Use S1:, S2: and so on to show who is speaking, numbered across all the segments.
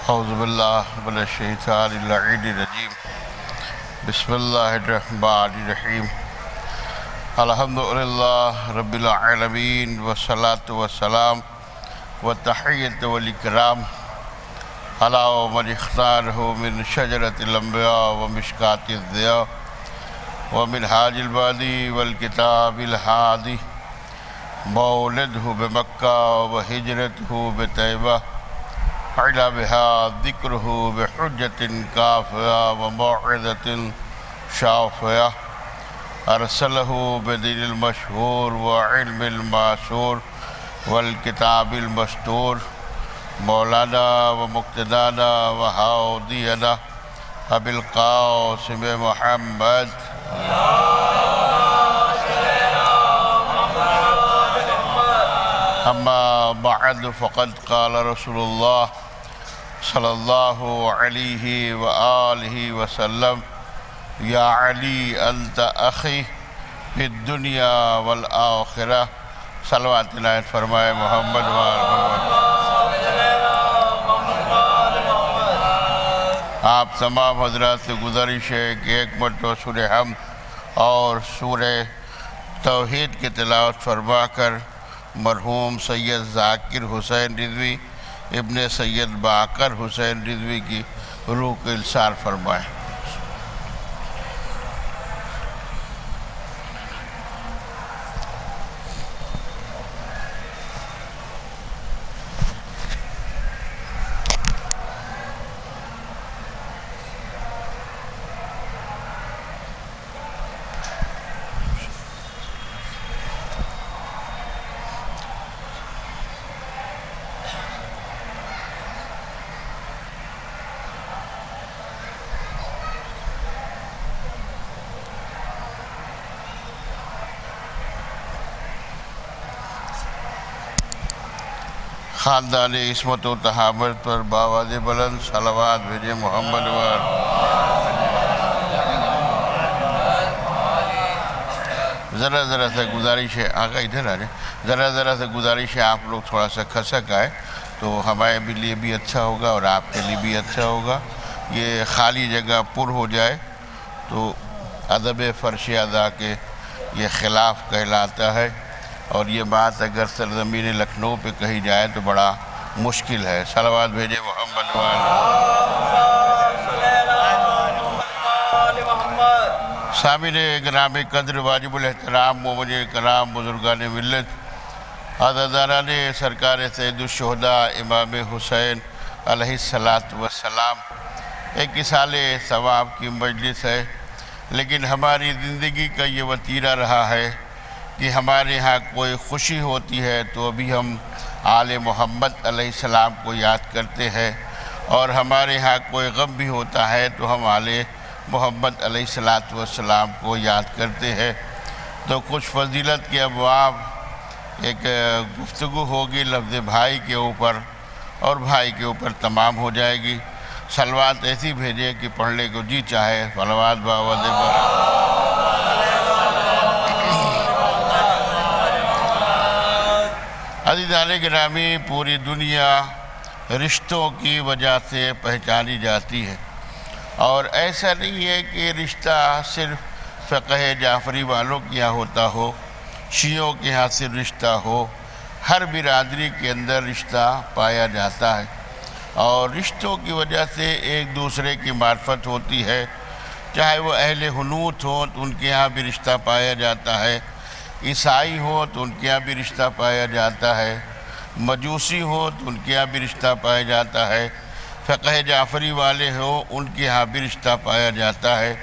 S1: اعوذ باللہ من الشیطان اللعین الرجیم بسم اللہ الرحمن الرحیم الحمدللہ رب العالمین والصلاة والسلام والتحیۃ والاکرام علی من اختارہ من شجرۃ الانبیاء ومشکاۃ الضیاء ومنہاج البادی والکتاب الہادی مولدہ بمکہ وہجرتہ بطیبہ علا بها ذکرہ بحجت کافیہ وموعظۃ شافیہ ارسلہ بدین المشہور وعلم المعصور والکتاب المستور مولانا ومقتدانا وہادینا ابی القاسم محمد اما بعد فقد قال رسول اللہ صلی اللہ علیہ وآلہ وسلم یا علی انت اخی فی الدنیا والآخرہ صلوات عنایت فرمائے محمد محمد۔ آپ تمام حضرات سے گزارش ہے کہ ایک مرتبہ سورہ حمد اور سورہ توحید کی تلاوت فرما کر مرحوم سید ذاکر حسین رضوی ابن سید باقر حسین رضوی کی روح کو السار فرمائیں۔ خاندان عصمت و تحامت پر باواز بلند صلوات بھیجے محمد ذرا سے گزارش ہے، آقا ادھر آ جائیں، ذرا سے گزارش ہے آپ لوگ تھوڑا سا کھسک آئے تو ہمارے لیے بھی اچھا ہوگا اور آپ کے لیے بھی اچھا ہوگا۔ یہ خالی جگہ پر ہو جائے تو ادب فرش ادا کے یہ خلاف کہلاتا ہے، اور یہ بات اگر سرزمین لکھنؤ پہ کہی جائے تو بڑا مشکل ہے۔ صلوات بھیجے محمد سامعین گرامی قدر واجب الاحترام مومنین کرام بزرگان ملت عزیزان سرکار سید الشہداء امام حسین علیہ السلام، ایک اصال ثواب کی مجلس ہے، لیکن ہماری زندگی کا یہ وتیرہ رہا ہے کہ ہمارے ہاں کوئی خوشی ہوتی ہے تو ابھی ہم آل محمد علیہ السلام کو یاد کرتے ہیں، اور ہمارے ہاں کوئی غم بھی ہوتا ہے تو ہم آل محمد علیہ السلام کو یاد کرتے ہیں۔ تو کچھ فضیلت کے ابواب ایک گفتگو ہوگی لفظ بھائی کے اوپر، اور بھائی کے اوپر تمام ہو جائے گی۔ صلوات ایسی بھیجے کہ پڑھنے کو جی چاہے۔ صلوات باوجہ عزیزان گرامی، پوری دنیا رشتوں کی وجہ سے پہچانی جاتی ہے، اور ایسا نہیں ہے کہ رشتہ صرف فقہ جعفری والوں کے یہاں ہوتا ہو، شیعوں کے یہاں صرف رشتہ ہو، ہر برادری کے اندر رشتہ پایا جاتا ہے، اور رشتوں کی وجہ سے ایک دوسرے کی معرفت ہوتی ہے۔ چاہے وہ اہل حنوت ہوں تو ان کے یہاں بھی رشتہ پایا جاتا ہے، عیسائی ہو تو ان کے یہاں بھی رشتہ پایا جاتا ہے، مجوسی ہو تو ان کے یہاں بھی رشتہ پایا جاتا ہے، فقہ جعفری والے ہو ان کے یہاں بھی رشتہ پایا جاتا ہے۔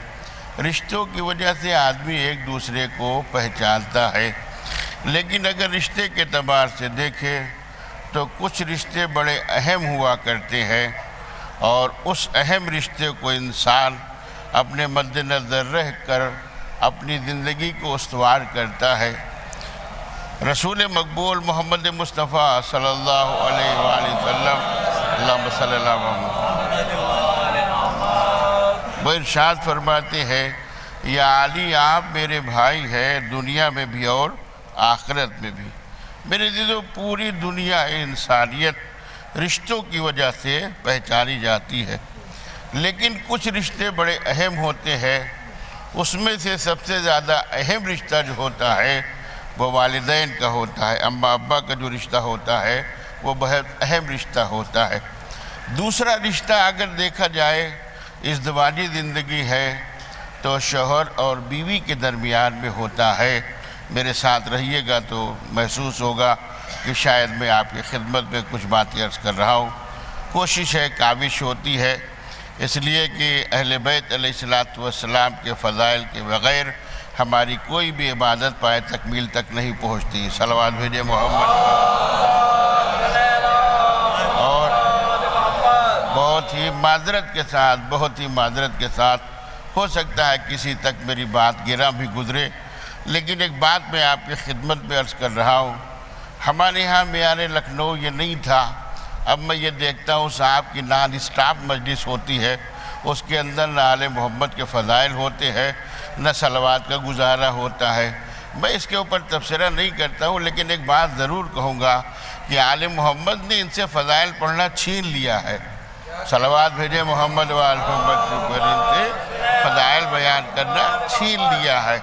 S1: رشتوں کی وجہ سے آدمی ایک دوسرے کو پہچانتا ہے، لیکن اگر رشتے کے اعتبار سے دیکھے تو کچھ رشتے بڑے اہم ہوا کرتے ہیں، اور اس اہم رشتے کو انسان اپنے مد نظر رہ کر اپنی زندگی کو استوار کرتا ہے۔ رسول مقبول محمد مصطفیٰ صلی اللہ علیہ وآلہ وسلم اللہم صلی اللہ علیہ وسلم وہ ارشاد فرماتے ہیں، یا علی آپ میرے بھائی ہیں دنیا میں بھی اور آخرت میں بھی۔ میرے عزیزو، پوری دنیا انسانیت رشتوں کی وجہ سے پہچانی جاتی ہے، لیکن کچھ رشتے بڑے اہم ہوتے ہیں۔ اس میں سے سب سے زیادہ اہم رشتہ جو ہوتا ہے وہ والدین کا ہوتا ہے، اماں ابا کا جو رشتہ ہوتا ہے وہ بہت اہم رشتہ ہوتا ہے۔ دوسرا رشتہ اگر دیکھا جائے ازدواجی زندگی ہے تو شوہر اور بیوی کے درمیان میں ہوتا ہے۔ میرے ساتھ رہیے گا تو محسوس ہوگا کہ شاید میں آپ کی خدمت میں کچھ باتیں عرض کر رہا ہوں۔ کوشش ہے، کاوش ہوتی ہے، اس لیے کہ اہل بیت علیہ السلام کے فضائل کے بغیر ہماری کوئی بھی عبادت پائے تکمیل تک نہیں پہنچتی۔ صلوات بھیجے محمد۔ اور بہت ہی معذرت کے ساتھ ہو سکتا ہے کسی تک میری بات گراں بھی گزرے، لیکن ایک بات میں آپ کی خدمت میں عرض کر رہا ہوں۔ ہمارے ہاں معیار لکھنؤ یہ نہیں تھا، اب میں یہ دیکھتا ہوں صاحب کی نان اسٹاپ مجلس ہوتی ہے، اس کے اندر نہ آل محمد کے فضائل ہوتے ہیں نہ صلوات کا گزارا ہوتا ہے۔ میں اس کے اوپر تبصرہ نہیں کرتا ہوں، لیکن ایک بات ضرور کہوں گا کہ آل محمد نے ان سے فضائل پڑھنا چھین لیا ہے۔ صلوات بھیجے محمد و آل محمد کے اوپر ان سے فضائل بیان کرنا چھین لیا ہے،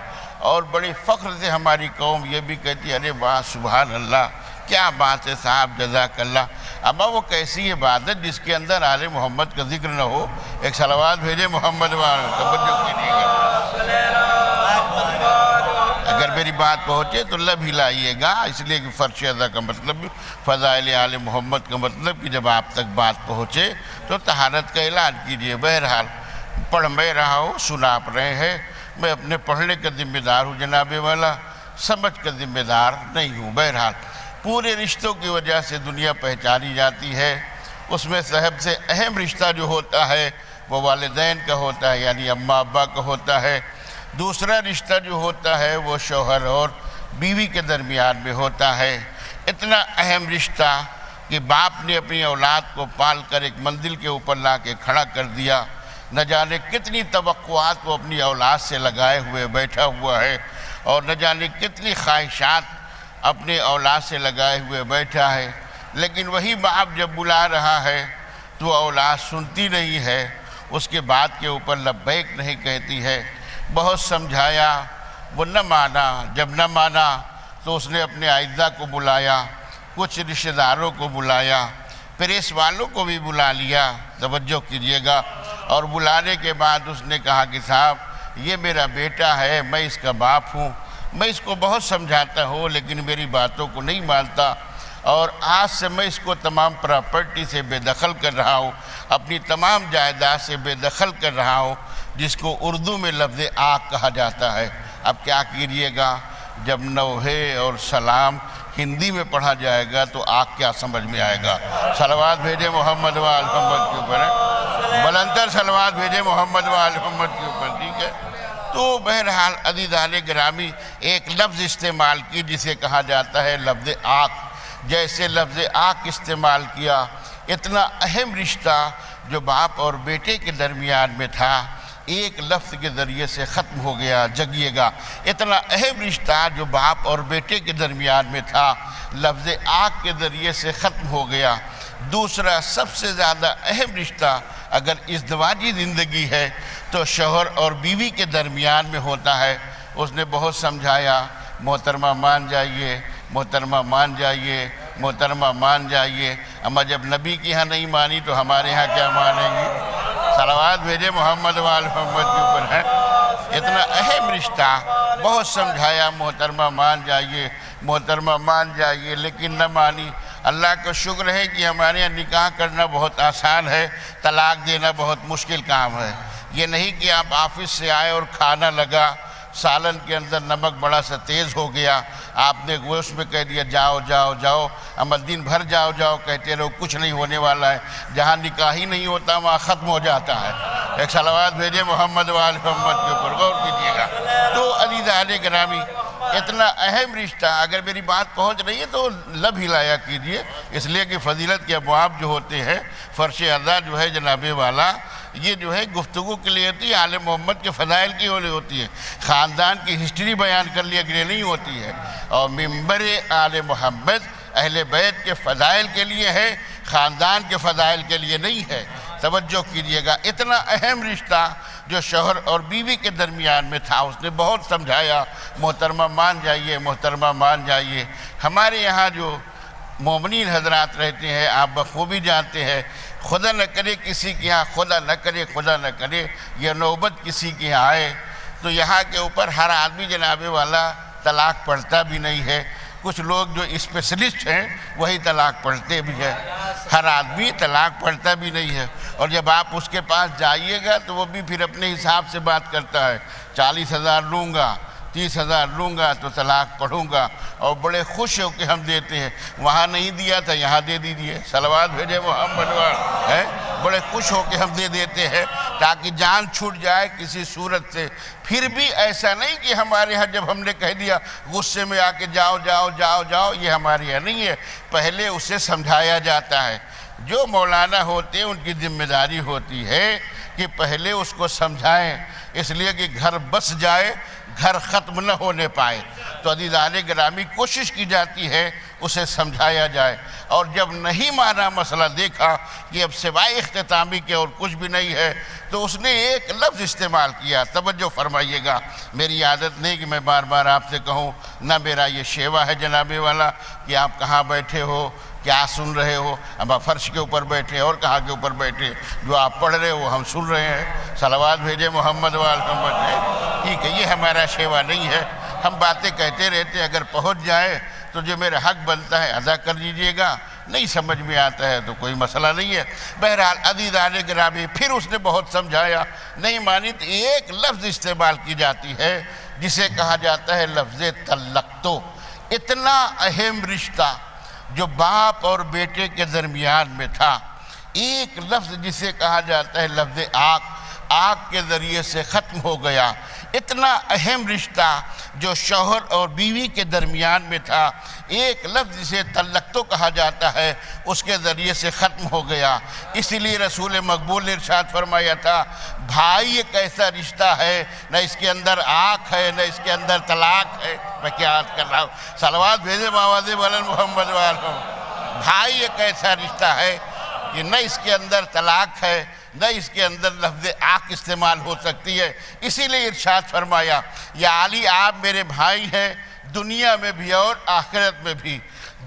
S1: اور بڑی فخر سے ہماری قوم یہ بھی کہتی ہے، ارے واہ سبحان اللہ، کیا بات ہے صاحب، جزاک اللہ۔ اما وہ کیسی عبادت جس کے اندر آل محمد کا ذکر نہ ہو؟ ایک صلوات بھیجے محمد و آل محمد، توجہ کیجیے گا۔ اگر میری بات پہنچے تو لب ہلائیے گا، اس لیے کہ فرش ادا کا مطلب فضائل آل محمد کا مطلب کہ جب آپ تک بات پہنچے تو طہارت کا اعلان کیجیے۔ بہرحال پڑھ میں رہا ہوں، سنا آپ رہے ہیں، میں اپنے پڑھنے کا ذمہ دار ہوں جناب والا، سمجھ کا ذمہ دار نہیں ہوں۔ بہرحال پورے رشتوں کی وجہ سے دنیا پہچانی جاتی ہے، اس میں سب سے اہم رشتہ جو ہوتا ہے وہ والدین کا ہوتا ہے، یعنی اماں ابا کا ہوتا ہے۔ دوسرا رشتہ جو ہوتا ہے وہ شوہر اور بیوی کے درمیان میں ہوتا ہے۔ اتنا اہم رشتہ کہ باپ نے اپنی اولاد کو پال کر ایک منزل کے اوپر لا کے کھڑا کر دیا، نہ جانے کتنی توقعات وہ اپنی اولاد سے لگائے ہوئے بیٹھا ہوا ہے، اور نہ جانے کتنی خواہشات اپنے اولاد سے لگائے ہوئے بیٹھا ہے، لیکن وہی باپ جب بلا رہا ہے تو اولاد سنتی نہیں ہے، اس کے بات کے اوپر لبیک نہیں کہتی ہے۔ بہت سمجھایا، وہ نہ مانا، جب نہ مانا تو اس نے اپنے اعزہ کو بلایا، کچھ رشتہ داروں کو بلایا، پریس والوں کو بھی بلا لیا، توجہ کیجیے گا، اور بلانے کے بعد اس نے کہا کہ صاحب یہ میرا بیٹا ہے، میں اس کا باپ ہوں، میں اس کو بہت سمجھاتا ہوں لیکن میری باتوں کو نہیں مانتا، اور آج سے میں اس کو تمام پراپرٹی سے بے دخل کر رہا ہوں، اپنی تمام جائیداد سے بے دخل کر رہا ہوں، جس کو اردو میں لفظ آگ کہا جاتا ہے۔ اب کیا کیجیے گا، جب نوحے اور سلام ہندی میں پڑھا جائے گا تو آگ کیا سمجھ میں آئے گا؟ صلوات بھیجے محمد و آل محمد کے اوپر، بلندر صلوات بھیجے محمد و آل محمد کے اوپر، ٹھیک ہے؟ تو بہرحال عزیزان گرامی ایک لفظ استعمال کی جسے کہا جاتا ہے لفظ آگ۔ جیسے لفظ آگ استعمال کیا، اتنا اہم رشتہ جو باپ اور بیٹے کے درمیان میں تھا ایک لفظ کے ذریعے سے ختم ہو گیا۔ جگیے گا، اتنا اہم رشتہ جو باپ اور بیٹے کے درمیان میں تھا لفظ آگ کے ذریعے سے ختم ہو گیا۔ دوسرا سب سے زیادہ اہم رشتہ اگر ازدواجی زندگی ہے تو شوہر اور بیوی کے درمیان میں ہوتا ہے۔ اس نے بہت سمجھایا، محترمہ مان جائیے، محترمہ مان جائیے، محترمہ مان جائیے۔ اما جب نبی کی ہاں نہیں مانی تو ہمارے ہاں کیا مانیں گی؟ صلوات بھیجے محمد و آل محمد کے اوپر ہے۔ اتنا اہم رشتہ، بہت سمجھایا، محترمہ مان جائیے، محترمہ مان جائیے، لیکن نہ مانی۔ اللہ کا شکر ہے کہ ہمارے یہاں نکاح کرنا بہت آسان ہے، طلاق دینا بہت مشکل کام ہے۔ یہ نہیں کہ آپ آفس سے آئے اور کھانا لگا، سالن کے اندر نمک بڑا سا تیز ہو گیا، آپ نے گوشت میں کہہ دیا جاؤ جاؤ جاؤ، اما دن بھر جاؤ جاؤ کہتے رہو، کچھ نہیں ہونے والا ہے۔ جہاں نکاح ہی نہیں ہوتا وہاں ختم ہو جاتا ہے۔ ایک صلوات بھیجے محمد و آل محمد کے اوپر، غور کیجیے گا۔ تو عزیزان گرامی اتنا اہم رشتہ، اگر میری بات پہنچ رہی ہے تو لب ہلایا کیجیے، اس لیے کہ فضیلت کے ابواب جو ہوتے ہیں، فرش ادا جو ہے جناب والا، یہ جو ہے گفتگو کے لیے ہوتی ہے، آل محمد کے فضائل کی ہوتی ہے، خاندان کی ہسٹری بیان کر لیا کے لیے نہیں ہوتی ہے، اور ممبر آل محمد اہل بیت کے فضائل کے لیے ہے، خاندان کے فضائل کے لیے نہیں ہے۔ توجہ کیجئے گا، اتنا اہم رشتہ جو شوہر اور بیوی کے درمیان میں تھا، اس نے بہت سمجھایا۔ محترمہ مان جائیے، محترمہ مان جائیے، ہمارے یہاں جو مومنین حضرات رہتے ہیں، آپ بخوبی جانتے ہیں، خدا نہ کرے کسی کے یہاں، خدا نہ کرے یہ نوبت کسی کے یہاں آئے تو یہاں کے اوپر ہر آدمی جناب والا طلاق پڑھتا بھی نہیں ہے۔ کچھ لوگ جو اسپیشلسٹ ہیں وہی طلاق پڑھتے بھی ہیں، ہر آدمی طلاق پڑھتا بھی نہیں ہے۔ اور جب آپ اس کے پاس جائیے گا تو وہ بھی پھر اپنے حساب سے بات کرتا ہے، 40,000 لوں گا، 30,000 لوں گا تو طلاق پڑھوں گا، اور بڑے خوش ہو کہ ہم دیتے ہیں، وہاں نہیں دیا تھا یہاں دے دیجئے، صلوات بھیجے محمد ہے، بڑے خوش ہو کہ ہم دے دیتے ہیں تاکہ جان چھوٹ جائے کسی صورت سے۔ پھر بھی ایسا نہیں کہ ہمارے ہاں جب ہم نے کہہ دیا غصے میں آ کے جاؤ جاؤ جاؤ جاؤ، یہ ہمارے یہاں نہیں ہے، پہلے اسے سمجھایا جاتا ہے۔ جو مولانا ہوتے ہیں ان کی ذمہ داری ہوتی ہے کہ پہلے اس کو سمجھائیں، اس لیے کہ گھر بس جائے، گھر ختم نہ ہونے پائے۔ تو عزیزان گرامی کوشش کی جاتی ہے اسے سمجھایا جائے، اور جب نہیں مانا مسئلہ، دیکھا کہ اب سوائے اختتامی کے اور کچھ بھی نہیں ہے، تو اس نے ایک لفظ استعمال کیا، توجہ فرمائیے گا، میری عادت نہیں کہ میں بار بار آپ سے کہوں، نہ میرا یہ شیوا ہے جناب والا کہ آپ کہاں بیٹھے ہو، کیا سن رہے ہو، اب آپ فرش کے اوپر بیٹھے اور کہاں کے اوپر بیٹھے، جو آپ پڑھ رہے ہو ہم سن رہے ہیں، صلوات بھیجے محمد محمد ہے، ٹھیک ہے، یہ ہمارا شیوا نہیں ہے۔ ہم باتیں کہتے رہتے، اگر پہنچ جائے تو جو میرا حق بنتا ہے ادا کر دیجئے گا، نہیں سمجھ میں آتا ہے تو کوئی مسئلہ نہیں ہے۔ بہرحال عزیزان گرامی پھر اس نے بہت سمجھایا، نہیں مانی تو ایک لفظ استعمال کی جاتی ہے جسے کہا جاتا ہے لفظ طلقتو۔ اتنا اہم رشتہ جو باپ اور بیٹے کے درمیان میں تھا، ایک لفظ جسے کہا جاتا ہے لفظ آگ کے ذریعے سے ختم ہو گیا۔ اتنا اہم رشتہ جو شوہر اور بیوی کے درمیان میں تھا، ایک لفظ جسے طلقتو کہا جاتا ہے، اس کے ذریعے سے ختم ہو گیا۔ اسی لیے رسول مقبول نے ارشاد فرمایا تھا، بھائی ایک ایسا رشتہ ہے، نہ اس کے اندر آنکھ ہے نہ اس کے اندر طلاق ہے۔ میں کیا عرض کر رہا ہوں، صلوات بھیجے مواز والا محمد والا۔ بھائی ایک ایسا رشتہ ہے کہ نہ اس کے اندر طلاق ہے نہ اس کے اندر لفظ آنکھ استعمال ہو سکتی ہے۔ اسی لیے ارشاد فرمایا، یا علی آپ میرے بھائی ہیں دنیا میں بھی اور آخرت میں بھی۔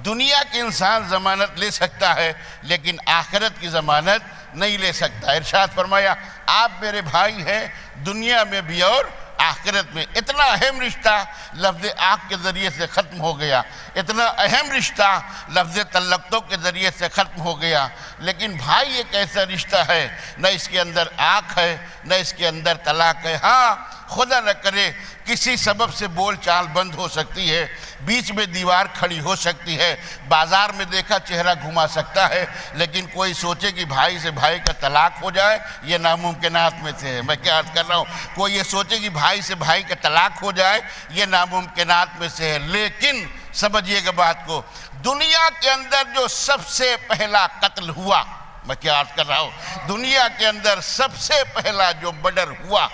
S1: دنیا کی انسان ضمانت لے سکتا ہے لیکن آخرت کی ضمانت نہیں لے سکتا۔ ارشاد فرمایا آپ میرے بھائی ہیں دنیا میں بھی اور آخرت میں۔ اتنا اہم رشتہ لفظ آنکھ کے ذریعے سے ختم ہو گیا، اتنا اہم رشتہ لفظ طلقتو کے ذریعے سے ختم ہو گیا۔ لیکن بھائی ایک ایسا رشتہ ہے، نہ اس کے اندر آنکھ ہے نہ اس کے اندر طلاق ہے۔ ہاں خدا نہ کرے کسی سبب سے بول چال بند ہو سکتی ہے، بیچ میں دیوار کھڑی ہو سکتی ہے، بازار میں دیکھا چہرہ گھما سکتا ہے، لیکن کوئی سوچے کہ بھائی سے بھائی کا طلاق ہو جائے، یہ ناممکنات میں سے ہے۔ میں کیا عرض کر رہا ہوں، کوئی یہ سوچے کہ بھائی سے بھائی کا طلاق ہو جائے، یہ ناممکنات میں سے ہے۔ لیکن سمجھیے گا بات کو، دنیا کے اندر جو سب سے پہلا قتل ہوا، میں کیا عرض کر رہا ہوں، دنیا کے اندر سب سے پہلا جو مرڈر ہوا،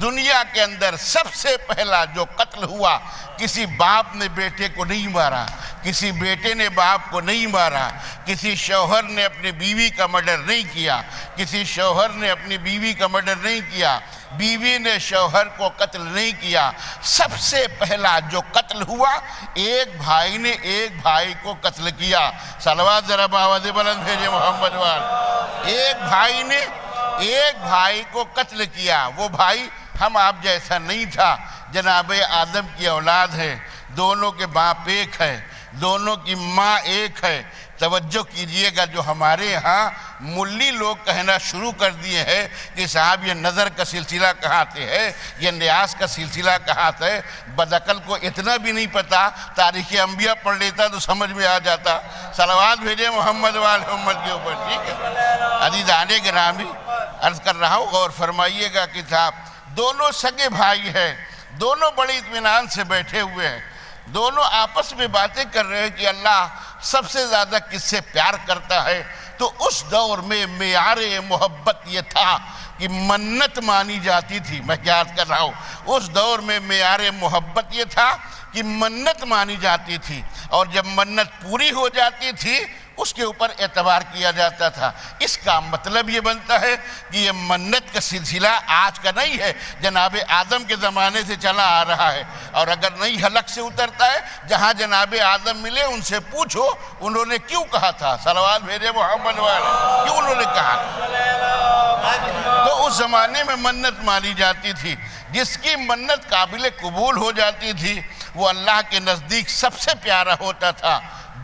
S1: دنیا کے اندر سب سے پہلا جو قتل ہوا، کسی باپ نے بیٹے کو نہیں مارا، کسی بیٹے نے باپ کو نہیں مارا، کسی شوہر نے اپنی بیوی کا مرڈر نہیں کیا، کسی شوہر نے اپنی بیوی کا مرڈر نہیں کیا، بیوی نے شوہر کو قتل نہیں کیا۔ سب سے پہلا جو قتل ہوا، ایک بھائی نے ایک بھائی کو قتل کیا۔ صلوات ذرا آواز بلند بھیجے محمد وال۔ ایک بھائی نے ایک بھائی کو قتل کیا، وہ بھائی ہم آپ جیسا نہیں تھا، جناب آدم کی اولاد ہے، دونوں کے باپ ایک ہے، دونوں کی ماں ایک ہے۔ توجہ کیجئے گا، جو ہمارے ہاں ملی لوگ کہنا شروع کر دیے ہیں کہ صاحب یہ نظر کا سلسلہ کہاں سے ہے، یہ نیاز کا سلسلہ کہاں سے ہے، بدعقل کو اتنا بھی نہیں پتا، تاریخ انبیاء پڑھ لیتا تو سمجھ میں آ جاتا۔ صلوات بھیجے محمد وال محمد کے اوپر، ٹھیک ہے۔ عزیزان گرامی عرض کر رہا ہوں، غور فرمائیے گا کہ صاحب دونوں سگے بھائی ہیں، دونوں بڑے اطمینان سے بیٹھے ہوئے ہیں، دونوں آپس میں باتیں کر رہے ہیں کہ اللہ سب سے زیادہ کس سے پیار کرتا ہے۔ تو اس دور میں معیار محبت یہ تھا کہ منت مانی جاتی تھی۔ میں کیا عرض کر رہا ہوں، اس دور میں معیار محبت یہ تھا کہ منت مانی جاتی تھی، اور جب منت پوری ہو جاتی تھی اس کے اوپر اعتبار کیا جاتا تھا۔ اس کا مطلب یہ بنتا ہے کہ یہ منت کا سلسلہ آج کا نہیں ہے، جناب آدم کے زمانے سے چلا آ رہا ہے، اور اگر نہیں حلق سے اترتا ہے، جہاں جناب آدم ملے ان سے پوچھو انہوں نے کیوں کہا تھا، صلوات بھیجے محمد والے، کیوں انہوں نے کہا تھا؟ تو اس زمانے میں منت مانی جاتی تھی، جس کی منت قابل قبول ہو جاتی تھی وہ اللہ کے نزدیک سب سے پیارا ہوتا تھا۔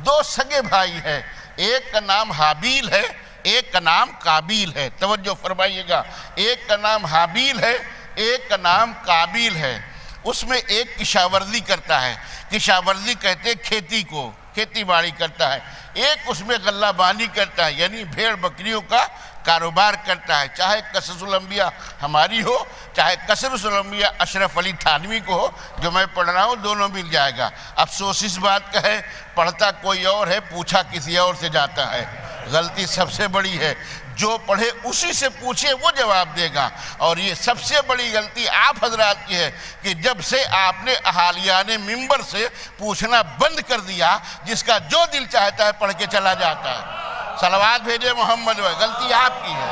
S1: دو سگے بھائی ہیں، ایک کا نام حابیل ہے، ایک کا نام قابیل ہے، توجہ فرمائیے گا، ایک کا نام حابیل ہے، ایک کا نام قابیل ہے۔ اس میں ایک کشاورزی کرتا ہے، کشاورزی کہتے ہیں کھیتی کو، کھیتی باڑی کرتا ہے، ایک اس میں غلہ بانی کرتا ہے، یعنی بھیڑ بکریوں کا کاروبار کرتا ہے، چاہے قصص الانبیاء ہماری ہو، چاہے قصص الانبیاء اشرف علی تھانوی کو ہو، جو میں پڑھ رہا ہوں، دونوں مل جائے گا۔ افسوس اس بات کا ہے، پڑھتا کوئی اور ہے، پوچھا کسی اور سے جاتا ہے، غلطی سب سے بڑی ہے۔ جو پڑھے اسی سے پوچھے وہ جواب دے گا، اور یہ سب سے بڑی غلطی آپ حضرات کی ہے کہ جب سے آپ نے اہالیان منبر سے پوچھنا بند کر دیا، جس کا جو دل چاہتا ہے پڑھ کے چلا جاتا ہے۔ صلوات بھیجے محمد، غلطی آپ کی ہے،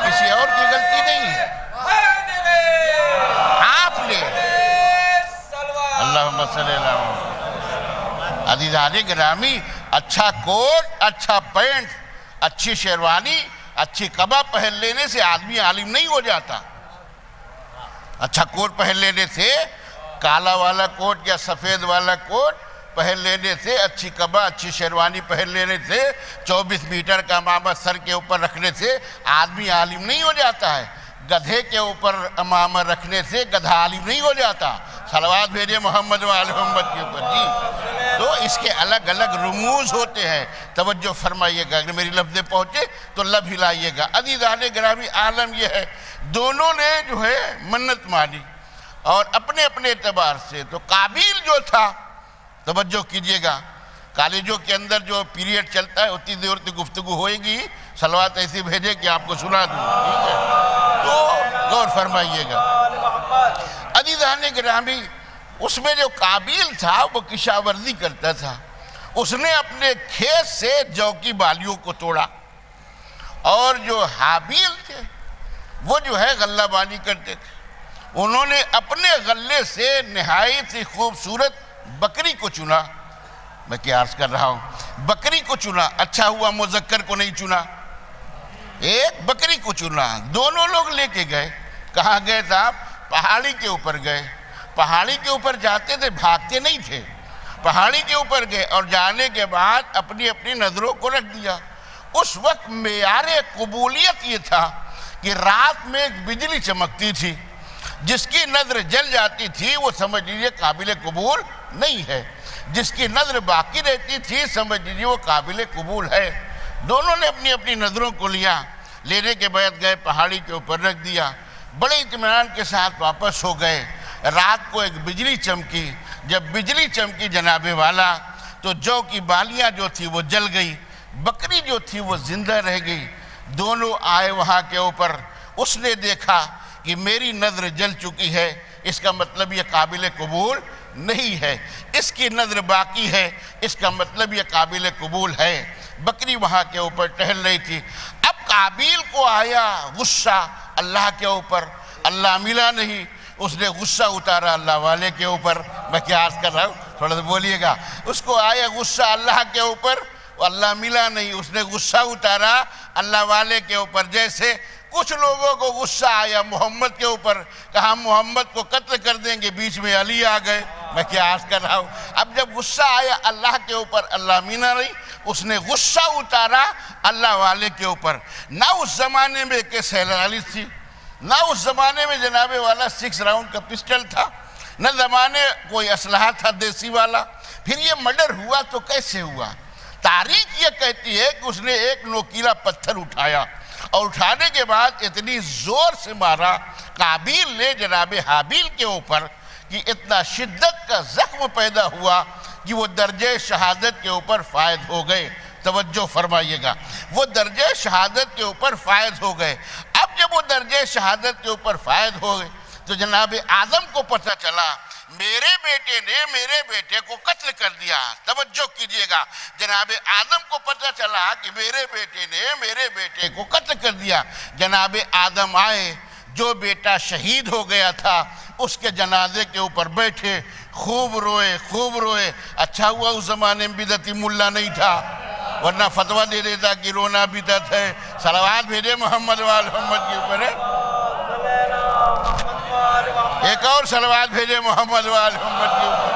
S1: کسی اور کی غلطی نہیں ہے، آپ نے۔ اللہم صلی اللہ علیہ وسلم۔ عزیزان گرامی، اچھا کوٹ، اچھا پینٹ، اچھی شیروانی، اچھی قبا پہن لینے سے آدمی عالم نہیں ہو جاتا۔ اچھا کوٹ پہن لینے سے، کالا والا کوٹ یا سفید والا کوٹ پہن لینے سے، اچھی قبا، اچھی شیروانی پہن لینے سے، 24 میٹر کا امامہ سر کے اوپر رکھنے سے آدمی عالم نہیں ہو جاتا ہے۔ گدھے کے اوپر امامہ رکھنے سے گدھا عالم نہیں ہو جاتا۔ صلوات بھیجے محمد و آل محمد کے اوپر، جی۔ تو اس کے الگ الگ رموز ہوتے ہیں، توجہ فرمائیے گا، اگر میری لفظیں پہنچے تو لب ہلائیے گا۔ عزیزان گرامی، عالم یہ ہے، دونوں نے جو ہے منت مانی، اور اپنے اپنے اعتبار سے۔ تو قابیل جو تھا، توجہ کیجئے گا، کالجوں کے اندر جو پیریڈ چلتا ہے اتنی دیر تک گفتگو ہوئے گی، صلوات ایسی بھیجے کہ آپ کو سنا دوں، ٹھیک ہے؟ تو غور فرمائیے گا۔ عزیزان گرامی، اس میں جو قابیل تھا وہ کشاورزی کرتا تھا، اس نے اپنے کھیت سے جو کی بالیوں کو توڑا، اور جو حابیل تھے وہ جو ہے غلہ بانی کرتے تھے، انہوں نے اپنے غلے سے نہایت ہی خوبصورت بکری کو چنا۔ میں کیا عرض کر رہا ہوں، بکری کو چنا، اچھا ہوا مذکر کو نہیں چنا، ایک بکری کو چنا۔ دونوں لوگ لے کے گئے، کہاں گئے صاحب؟ پہاڑی کے اوپر گئے۔ پہاڑی کے اوپر جاتے تھے، بھاگتے نہیں تھے، پہاڑی کے اوپر گئے، اور جانے کے بعد اپنی اپنی نظروں کو رکھ دیا۔ اس وقت معیار قبولیت یہ تھا کہ رات میں ایک بجلی چمکتی تھی، جس کی نظر جل جاتی تھی وہ سمجھ لیجیے قابل قبول نہیں ہے، جس کی نظر باقی رہتی تھی سمجھ لیجیے وہ قابل قبول ہے۔ دونوں نے اپنی اپنی نظروں کو لیا، لینے کے بعد گئے پہاڑی کے اوپر رکھ دیا، بڑے اطمینان کے ساتھ واپس ہو گئے۔ رات کو ایک بجلی چمکی، جب بجلی چمکی جناب والا، تو جو کی بالیاں جو تھی وہ جل گئی، بکری جو تھی وہ زندہ رہ گئی۔ دونوں آئے وہاں کے اوپر، اس نے دیکھا کہ میری نظر جل چکی ہے، اس کا مطلب یہ قابل قبول نہیں ہے، اس کی نظر باقی ہے، اس کا مطلب یہ قابل قبول ہے۔ بکری وہاں کے اوپر ٹہل رہی تھی۔ اب قابیل کو آیا غصہ اللہ کے اوپر، اللہ ملا نہیں، اس نے غصہ اتارا اللہ والے کے اوپر۔ میں کیا عرض کر رہا ہوں، تھوڑا سا بولیے گا۔ اس کو آیا غصہ اللہ کے اوپر، اللہ ملا نہیں، اس نے غصہ اتارا اللہ والے کے اوپر۔ جیسے کچھ لوگوں کو غصہ آیا محمد کے اوپر، کہا محمد کو قتل کر دیں گے، بیچ میں علی آ گئے۔ میں کیا عرض کر رہا ہوں، اب جب غصہ آیا اللہ کے اوپر، اللہ ملا نہیں، اس نے غصہ اتارا اللہ والے کے اوپر۔ نہ اس زمانے میں کیس ہیلالی تھی، نہ اس زمانے میں جناب والا 6 راؤنڈ کا پسٹل تھا، نہ زمانے کوئی اسلحہ تھا دیسی والا۔ پھر یہ مرڈر ہوا تو کیسے ہوا؟ تاریخ یہ کہتی ہے کہ اس نے ایک نوکیلا پتھر اٹھایا، اور اٹھانے کے بعد اتنی زور سے مارا قابیل نے جناب حابیل کے اوپر کہ اتنا شدت کا زخم پیدا ہوا کہ وہ درجہ شہادت کے اوپر فائز ہو گئے۔ توجہ فرمائیے گا، وہ درجہ شہادت کے اوپر فائز ہو گئے۔ اب جب وہ درجہ شہادت کے اوپر فائز ہو گئے تو جناب آدم کو پتہ چلا میرے بیٹے نے میرے بیٹے کو قتل کر دیا. توجہ کیجئے گا, جناب آدم کو پتہ چلا کہ میرے بیٹے نے میرے بیٹے کو قتل کر دیا. جناب آدم آئے, جو بیٹا شہید ہو گیا تھا اس کے جنازے کے اوپر بیٹھے, خوب روئے خوب روئے. اچھا ہوا اس زمانے میں بدعتی ملا نہیں تھا, ورنہ فتویٰ دے دیتا کہ رونا بدعت ہے. صلوات بھیجے محمد وآل محمد کے اوپر ہے. ایک اور صلوات بھیجے محمد وآل محمد کے اوپر.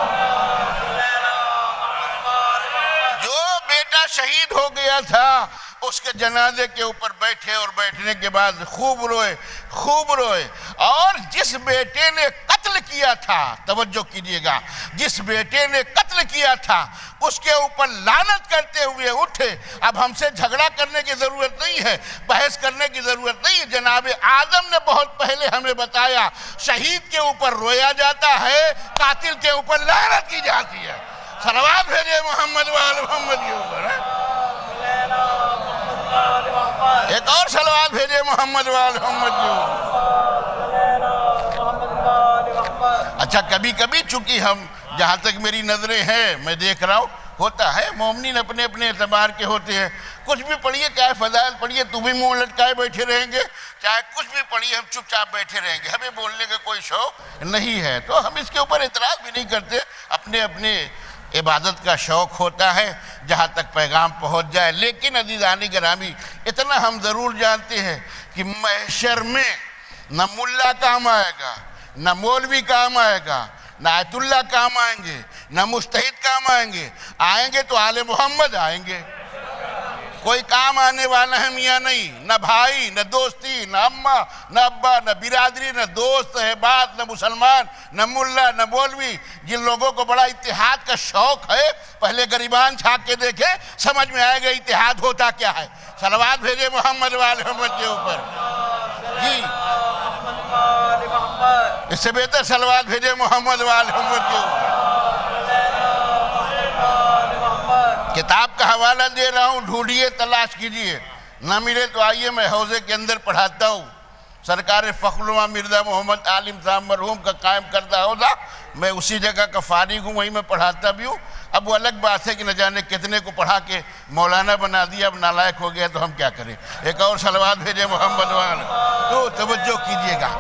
S1: جو بیٹا شہید ہو گیا تھا اس کے جنازے کے اوپر بیٹھے, اور بیٹھنے کے بعد خوب روئے خوب روئے. اور جس بیٹے نے قتل کیا تھا, توجہ کیجئے گا, جس بیٹے نے قتل کیا تھا اس کے اوپر لعنت کرتے ہوئے اٹھے. اب ہم سے جھگڑا کرنے کی ضرورت نہیں ہے, بحث کرنے کی ضرورت نہیں ہے. جناب آدم نے بہت پہلے ہمیں بتایا شہید کے اوپر رویا جاتا ہے, قاتل کے اوپر لعنت کی جاتی ہے. صلوات بھیجے محمد وآل محمد کے اوپر ہے. ایک اور صلوات بھیجے محمد وآل محمد کے اوپر. اچھا, کبھی کبھی چونکہ ہم, جہاں تک میری نظریں ہیں, میں دیکھ رہا ہوں, ہوتا ہے مومنین اپنے اپنے اعتبار کے ہوتے ہیں. کچھ بھی پڑھیے, چاہے فضائل پڑھیے تو بھی منہ لٹکائے بیٹھے رہیں گے, چاہے کچھ بھی پڑھیے ہم چپ چاپ بیٹھے رہیں گے. ہمیں بولنے کا کوئی شوق نہیں ہے, تو ہم اس کے اوپر اعتراض بھی نہیں کرتے. اپنے اپنے عبادت کا شوق ہوتا ہے, جہاں تک پیغام پہنچ جائے. لیکن عزیزان گرامی, اتنا ہم ضرور جانتے ہیں کہ محشر میں نہ ملا کام آئے گا, نہ مولوی کام آئے گا, نہ آیت اللہ کام آئیں گے, نہ مجتہد کام آئیں گے. آئیں گے تو آل محمد آئیں گے. کوئی کام آنے والا ہے میاں نہیں, نہ بھائی, نہ دوستی, نہ اماں, نہ ابا, نہ برادری, نہ دوست احباب, نہ مسلمان, نہ ملا, نہ مولوی. جن لوگوں کو بڑا اتحاد کا شوق ہے, پہلے گریبان چھاک کے دیکھیں, سمجھ میں آئے گا اتحاد ہوتا کیا ہے. صلوات بھیجے محمد وآل محمد کے اوپر. جی, اس سے بہتر صلوات بھیجے محمد وآل محمد کے اوپر. کتاب کا حوالہ دے رہا ہوں, ڈھونڈیے, تلاش کیجئے. نہ ملے تو آئیے, میں حوضے کے اندر پڑھاتا ہوں. سرکار فخر الامام مرزا محمد عالم صاحب مرحوم کا قائم کردہ حوضہ, میں اسی جگہ کا فارغ ہوں, وہیں میں پڑھاتا بھی ہوں. اب وہ الگ بات ہے کہ نہ جانے کتنے کو پڑھا کے مولانا بنا دیا, اب نالائق ہو گیا تو ہم کیا کریں. ایک اور صلوات بھیجے محمد وآل. تو توجہ کیجئے گا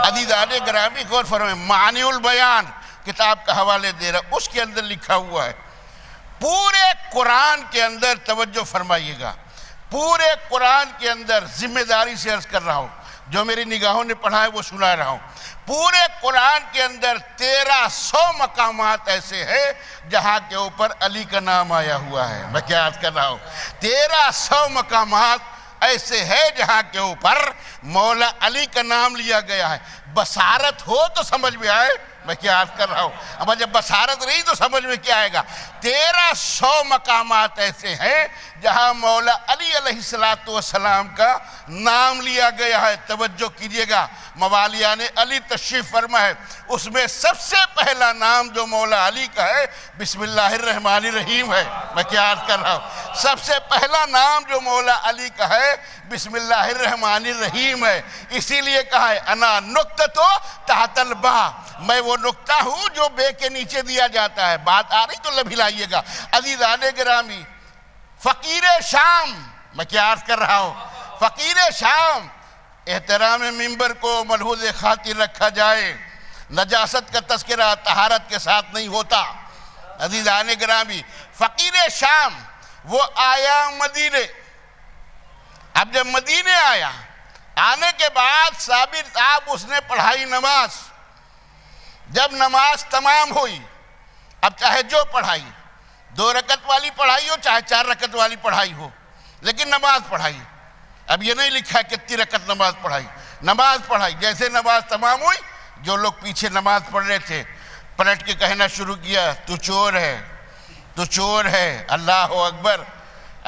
S1: عزیزان گرامی, غور فرمائیں. معانی البیان کتاب کا حوالے دے رہا, اس کے اندر لکھا ہوا ہے پورے قرآن کے اندر, توجہ فرمائیے گا, پورے قرآن کے اندر, ذمہ داری سے عرض کر رہا ہوں, جو میری نگاہوں نے پڑھا ہے وہ سنا رہا ہوں. پورے قرآن کے اندر 1300 مقامات ایسے ہیں جہاں کے اوپر علی کا نام آیا ہوا ہے. میں کیا عرض کر رہا ہوں, 1300 مقامات ایسے ہیں جہاں کے اوپر مولا علی کا نام لیا گیا ہے. بصارت ہو تو سمجھ میں آئے, میں کیا عرض کر رہا ہوں. اب جب بصارت رہی تو سمجھ میں کیا آئے گا. 1300 مقامات ایسے ہیں جہاں مولا علی علیہ السلام کا نام لیا گیا ہے. توجہ کیجئے گا, موالیان علی تشریف فرما ہے, اس میں سب سے پہلا نام جو مولا علی کا ہے بسم اللہ الرحمن الرحیم ہے. میں کیا عرض کر رہا ہوں, سب سے پہلا نام جو مولا علی کا ہے بسم اللہ الرحمن الرحیم ہے. اسی لیے کہا ہے انا نقطۃ تحت الباء, میں وہ نقطہ ہوں جو بے کے نیچے دیا جاتا ہے. بات آ رہی تو لب ہلائیے گا. عزیزان گرامی, فقیر شام, میں کیا عرض کر رہا ہوں, فقیر شام, احترام ممبر کو ملحوظ خاطر رکھا جائے. نجاست کا تذکرہ طہارت کے ساتھ نہیں ہوتا. عزیزان گرامی, فقیر شام وہ آیا مدینے. اب جب مدینے آیا, آنے کے بعد صابر صاحب اس نے پڑھائی نماز. جب نماز تمام ہوئی, اب چاہے جو پڑھائی, 2 رکعت والی پڑھائی ہو چاہے 4 رکعت والی پڑھائی ہو, لیکن نماز پڑھائی. اب یہ نہیں لکھا کتنی رکعت نماز پڑھائی, نماز پڑھائی. جیسے نماز تمام ہوئی, جو لوگ پیچھے نماز پڑھ رہے تھے پلٹ کے کہنا شروع کیا, تو چور ہے, تو چور ہے, اللہ اکبر.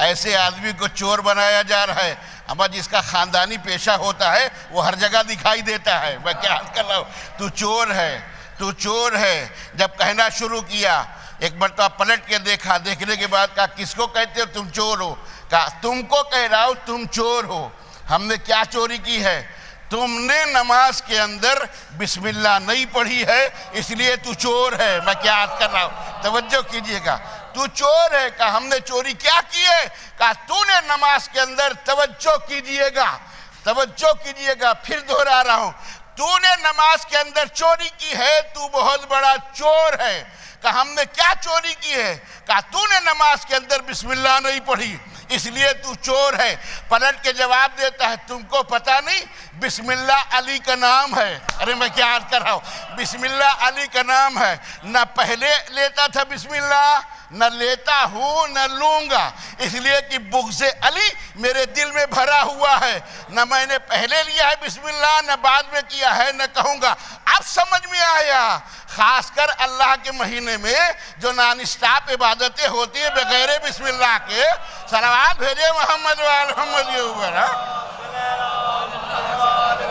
S1: ایسے آدمی کو چور بنایا جا رہا ہے. اما جس کا خاندانی پیشہ ہوتا ہے وہ ہر جگہ دکھائی دیتا ہے. میں کیا حال کر رہا ہوں, تو چور ہے, تو چور ہے. جب کہنا شروع کیا, ایک مرتبہ پلٹ کے دیکھا, دیکھنے کے بعد کہا کس کو کہتے ہو تم چور ہو. کہا تم کو کہہ رہا ہوں تم چور ہو. ہم نے کیا چوری کی ہے, تم نے نماز کے اندر بسم اللہ نہیں پڑھی ہے اس لیے تو چور ہے۔ میں کیا عرض کر رہا ہوں، توجہ کیجئے گا، تو چور ہے۔ کہا ہم نے چوری کیا کی ہے؟ کہا تو نے نماز کے اندر، توجہ کیجئے گا، توجہ کیجئے گا، پھر دہرا رہا ہوں، تو نے نماز کے اندر چوری کی ہے، تو بہت بڑا چور ہے۔ کہا ہم نے کیا چوری کی ہے؟ کہا تو نے نماز کے اندر بسم اللہ نہیں پڑھی اس لیے تو چور ہے۔ پلٹ کے جواب دیتا ہے تم کو پتہ نہیں بسم اللہ علی کا نام ہے۔ ارے میں کیا عرض کر رہا ہوں، بسم اللہ علی کا نام ہے، نہ پہلے لیتا تھا بسم اللہ، نہ لیتا ہوں نہ لوں گا، اس لیے کہ بغض علی میرے دل میں بھرا ہوا ہے، نہ میں نے پہلے لیا ہے بسم اللہ، نہ بعد میں کیا ہے، نہ کہوں گا۔ اب سمجھ میں آیا، خاص کر اللہ کے مہینے میں جو نان اسٹاپ عبادتیں ہوتی ہیں بغیر بسم اللہ کے، صلوات بھیجے محمد وآل محمد کے اوپر،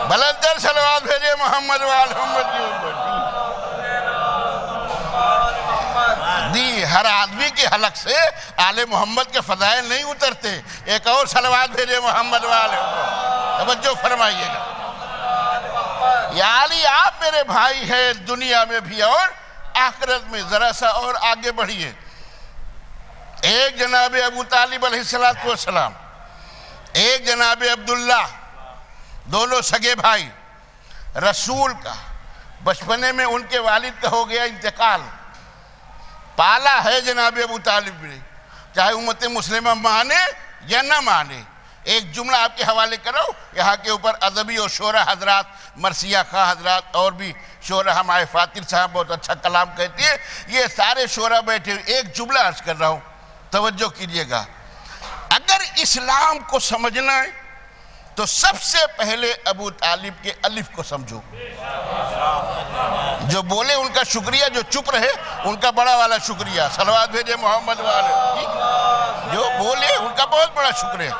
S1: بلندر صلوات بھیجے محمد وآل محمد کے اوپر۔ دی ہر آدمی کے حلق سے آل محمد کے فضائل نہیں اترتے۔ ایک اور صلوات بھیجے محمد وآل محمد، توجہ فرمائیے گا۔ یا علی آپ میرے بھائی ہیں دنیا میں بھی اور آخرت میں۔ ذرا سا اور آگے بڑھیے، ایک جناب ابو طالب علیہ السلام، ایک جناب عبداللہ، دونوں سگے بھائی، رسول کا بچپنے میں ان کے والد کا ہو گیا انتقال، پالا ہے جناب ابو طالب نے، چاہے امت مسلمہ مانے یا نہ مانے۔ ایک جملہ آپ کے حوالے کرو، یہاں کے اوپر ادبی اور شعراء حضرات، مرثیہ خواہ حضرات اور بھی شعراء، ہمارے فاتر صاحب بہت اچھا کلام کہتے ہیں، یہ سارے شعراء بیٹھے ہوئے، ایک جملہ عرض کر رہا ہوں، توجہ کیجئے گا۔ اگر اسلام کو سمجھنا ہے تو سب سے پہلے ابو طالب کے الف کو سمجھو۔ جو بولے ان کا شکریہ، جو چپ رہے ان کا بڑا والا شکریہ، صلوات بھیجے محمد والے، جو بولے ان کا بہت بڑا شکریہ۔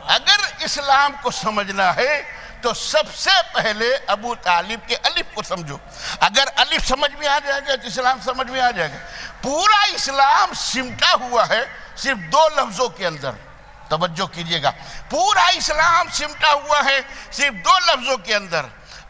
S1: اگر اسلام کو سمجھنا ہے تو سب سے پہلے ابو طالب کے الف کو سمجھو۔ اگر الف سمجھ میں آ جائے گا تو اسلام سمجھ میں آ جائے گا۔ پورا اسلام سمٹا ہوا ہے صرف دو لفظوں کے اندر، توجہ کیجئے گا، پورا اسلام سمٹا ہوا ہے صرف دو لفظوں کے اندر۔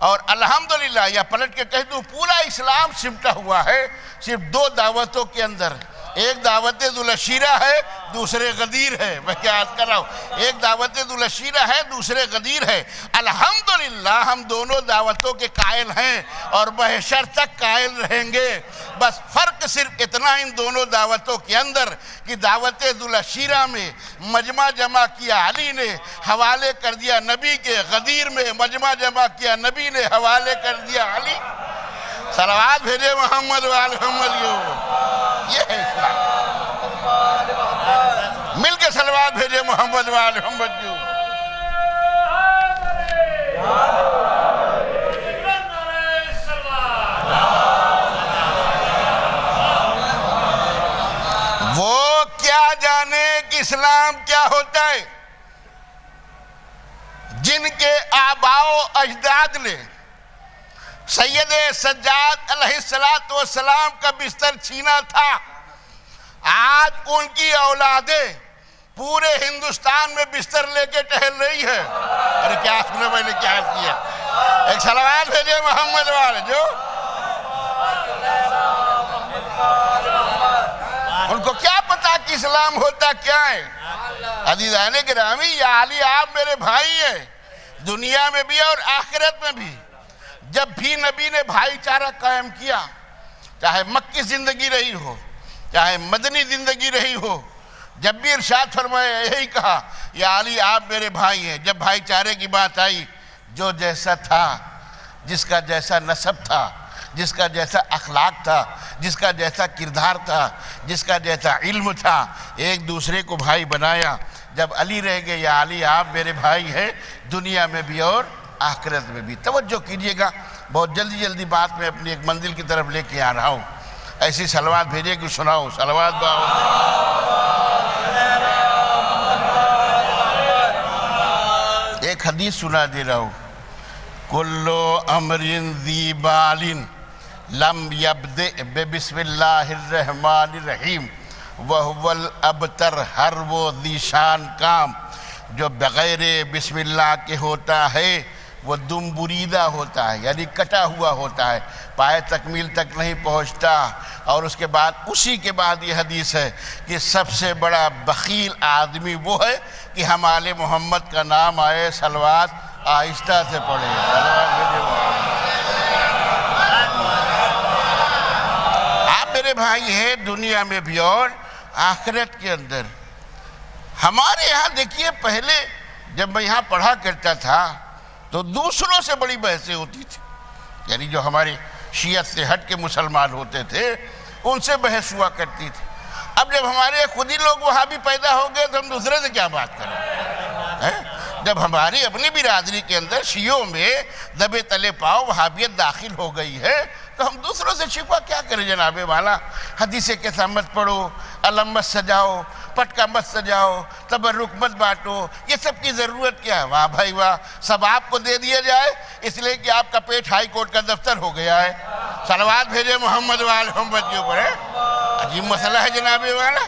S1: اور الحمدللہ یا پلٹ کے کہہ دوں پورا اسلام سمٹا ہوا ہے صرف دو دعوتوں کے اندر، ایک دعوت ذوالعشیرہ ہے، دوسرے غدیر ہے۔ میں کیا عرض کر رہا ہوں، ایک دعوت ذوالعشیرہ ہے، دوسرے غدیر ہے۔ الحمدللہ ہم دونوں دعوتوں کے قائل ہیں اور بحشر تک قائل رہیں گے۔ بس فرق صرف اتنا ان دونوں دعوتوں کے اندر کہ دعوت ذوالعشیرہ میں مجمع جمع کیا علی نے، حوالے کر دیا نبی کے، غدیر میں مجمع جمع کیا نبی نے، حوالے کر دیا علی۔ صلوات بھیجے محمد وآل محمد کے اوپر، یہ ہے اسلام۔ مل کے صلوات بھیجے محمد وآل محمد کے اوپر۔ وہ کیا جانے کہ اسلام کیا ہوتا ہے، جن کے آباء و اجداد نے سید سجاد علیہ السلام کا بستر چھینا تھا، آج ان کی اولادیں پورے ہندوستان میں بستر لے کے ٹہل رہی ہے۔ ارے کیا سنے میں نے کیا کیا، ایک صلوات بھیجے محمد والے، جو ان کو کیا پتا کہ اسلام ہوتا کیا ہے۔ عزیزان گرامی، یا علی آپ میرے بھائی ہیں دنیا میں بھی اور آخرت میں بھی۔ جب بھی نبی نے بھائی چارہ قائم کیا، چاہے مکی زندگی رہی ہو چاہے مدنی زندگی رہی ہو، جب بھی ارشاد فرمایا یہی کہا، یا علی آپ میرے بھائی ہیں۔ جب بھائی چارے کی بات آئی، جو جیسا تھا، جس کا جیسا نسب تھا، جس کا جیسا اخلاق تھا، جس کا جیسا کردار تھا، جس کا جیسا علم تھا، ایک دوسرے کو بھائی بنایا۔ جب علی رہ گئے، یا علی آپ میرے بھائی ہیں دنیا میں بھی اور آخرت میں بھی۔ توجہ کیجئے گا، بہت جلدی جلدی بات میں اپنی ایک منزل کی طرف لے کے آ رہا ہوں۔ ایسی صلوات بھیجے کہ سناؤ، صلوات باؤ۔ ایک حدیث سنا دے رہا ہوں، کلو امر ذی بال لم یبدأ بسم اللہ الرحمن الرحیم وہو الابتر، ہر وہ ذی شان کام جو بغیر بسم اللہ کے ہوتا ہے وہ دم بریدہ ہوتا ہے، یعنی کٹا ہوا ہوتا ہے، پائے تکمیل تک نہیں پہنچتا۔ اور اس کے بعد اسی کے بعد یہ حدیث ہے کہ سب سے بڑا بخیل آدمی وہ ہے کہ ہم آل محمد کا نام آئے، صلوات آہستہ سے پڑھے۔ آپ میرے بھائی ہیں دنیا میں بھی اور آخرت کے اندر۔ ہمارے یہاں دیکھیے پہلے جب میں یہاں پڑھا کرتا تھا تو دوسروں سے بڑی بحثیں ہوتی تھی، یعنی جو ہمارے شیعت سے ہٹ کے مسلمان ہوتے تھے ان سے بحث ہوا کرتی تھی۔ اب جب ہمارے خود ہی لوگ وہاں بھی پیدا ہو گئے تو ہم دوسرے سے کیا بات کریں؟ جب ہماری اپنی برادری کے اندر شیعوں میں دبے تلے پاؤ وہابیت داخل ہو گئی ہے تو ہم دوسروں سے شکوہ کیا کریں جناب والا؟ حدیثیں کیسا مت پڑھو، علم مت سجاؤ، پٹکا مت سجاؤ، تبرک مت بانٹو، یہ سب کی ضرورت کیا ہے؟ واہ بھائی واہ، سب آپ کو دے دیا جائے اس لیے کہ آپ کا پیٹ ہائی کورٹ کا دفتر ہو گیا ہے۔ صلوات بھیجے محمد وآل محمد کے اوپر ہے، عجیب مسئلہ ہے جناب والا،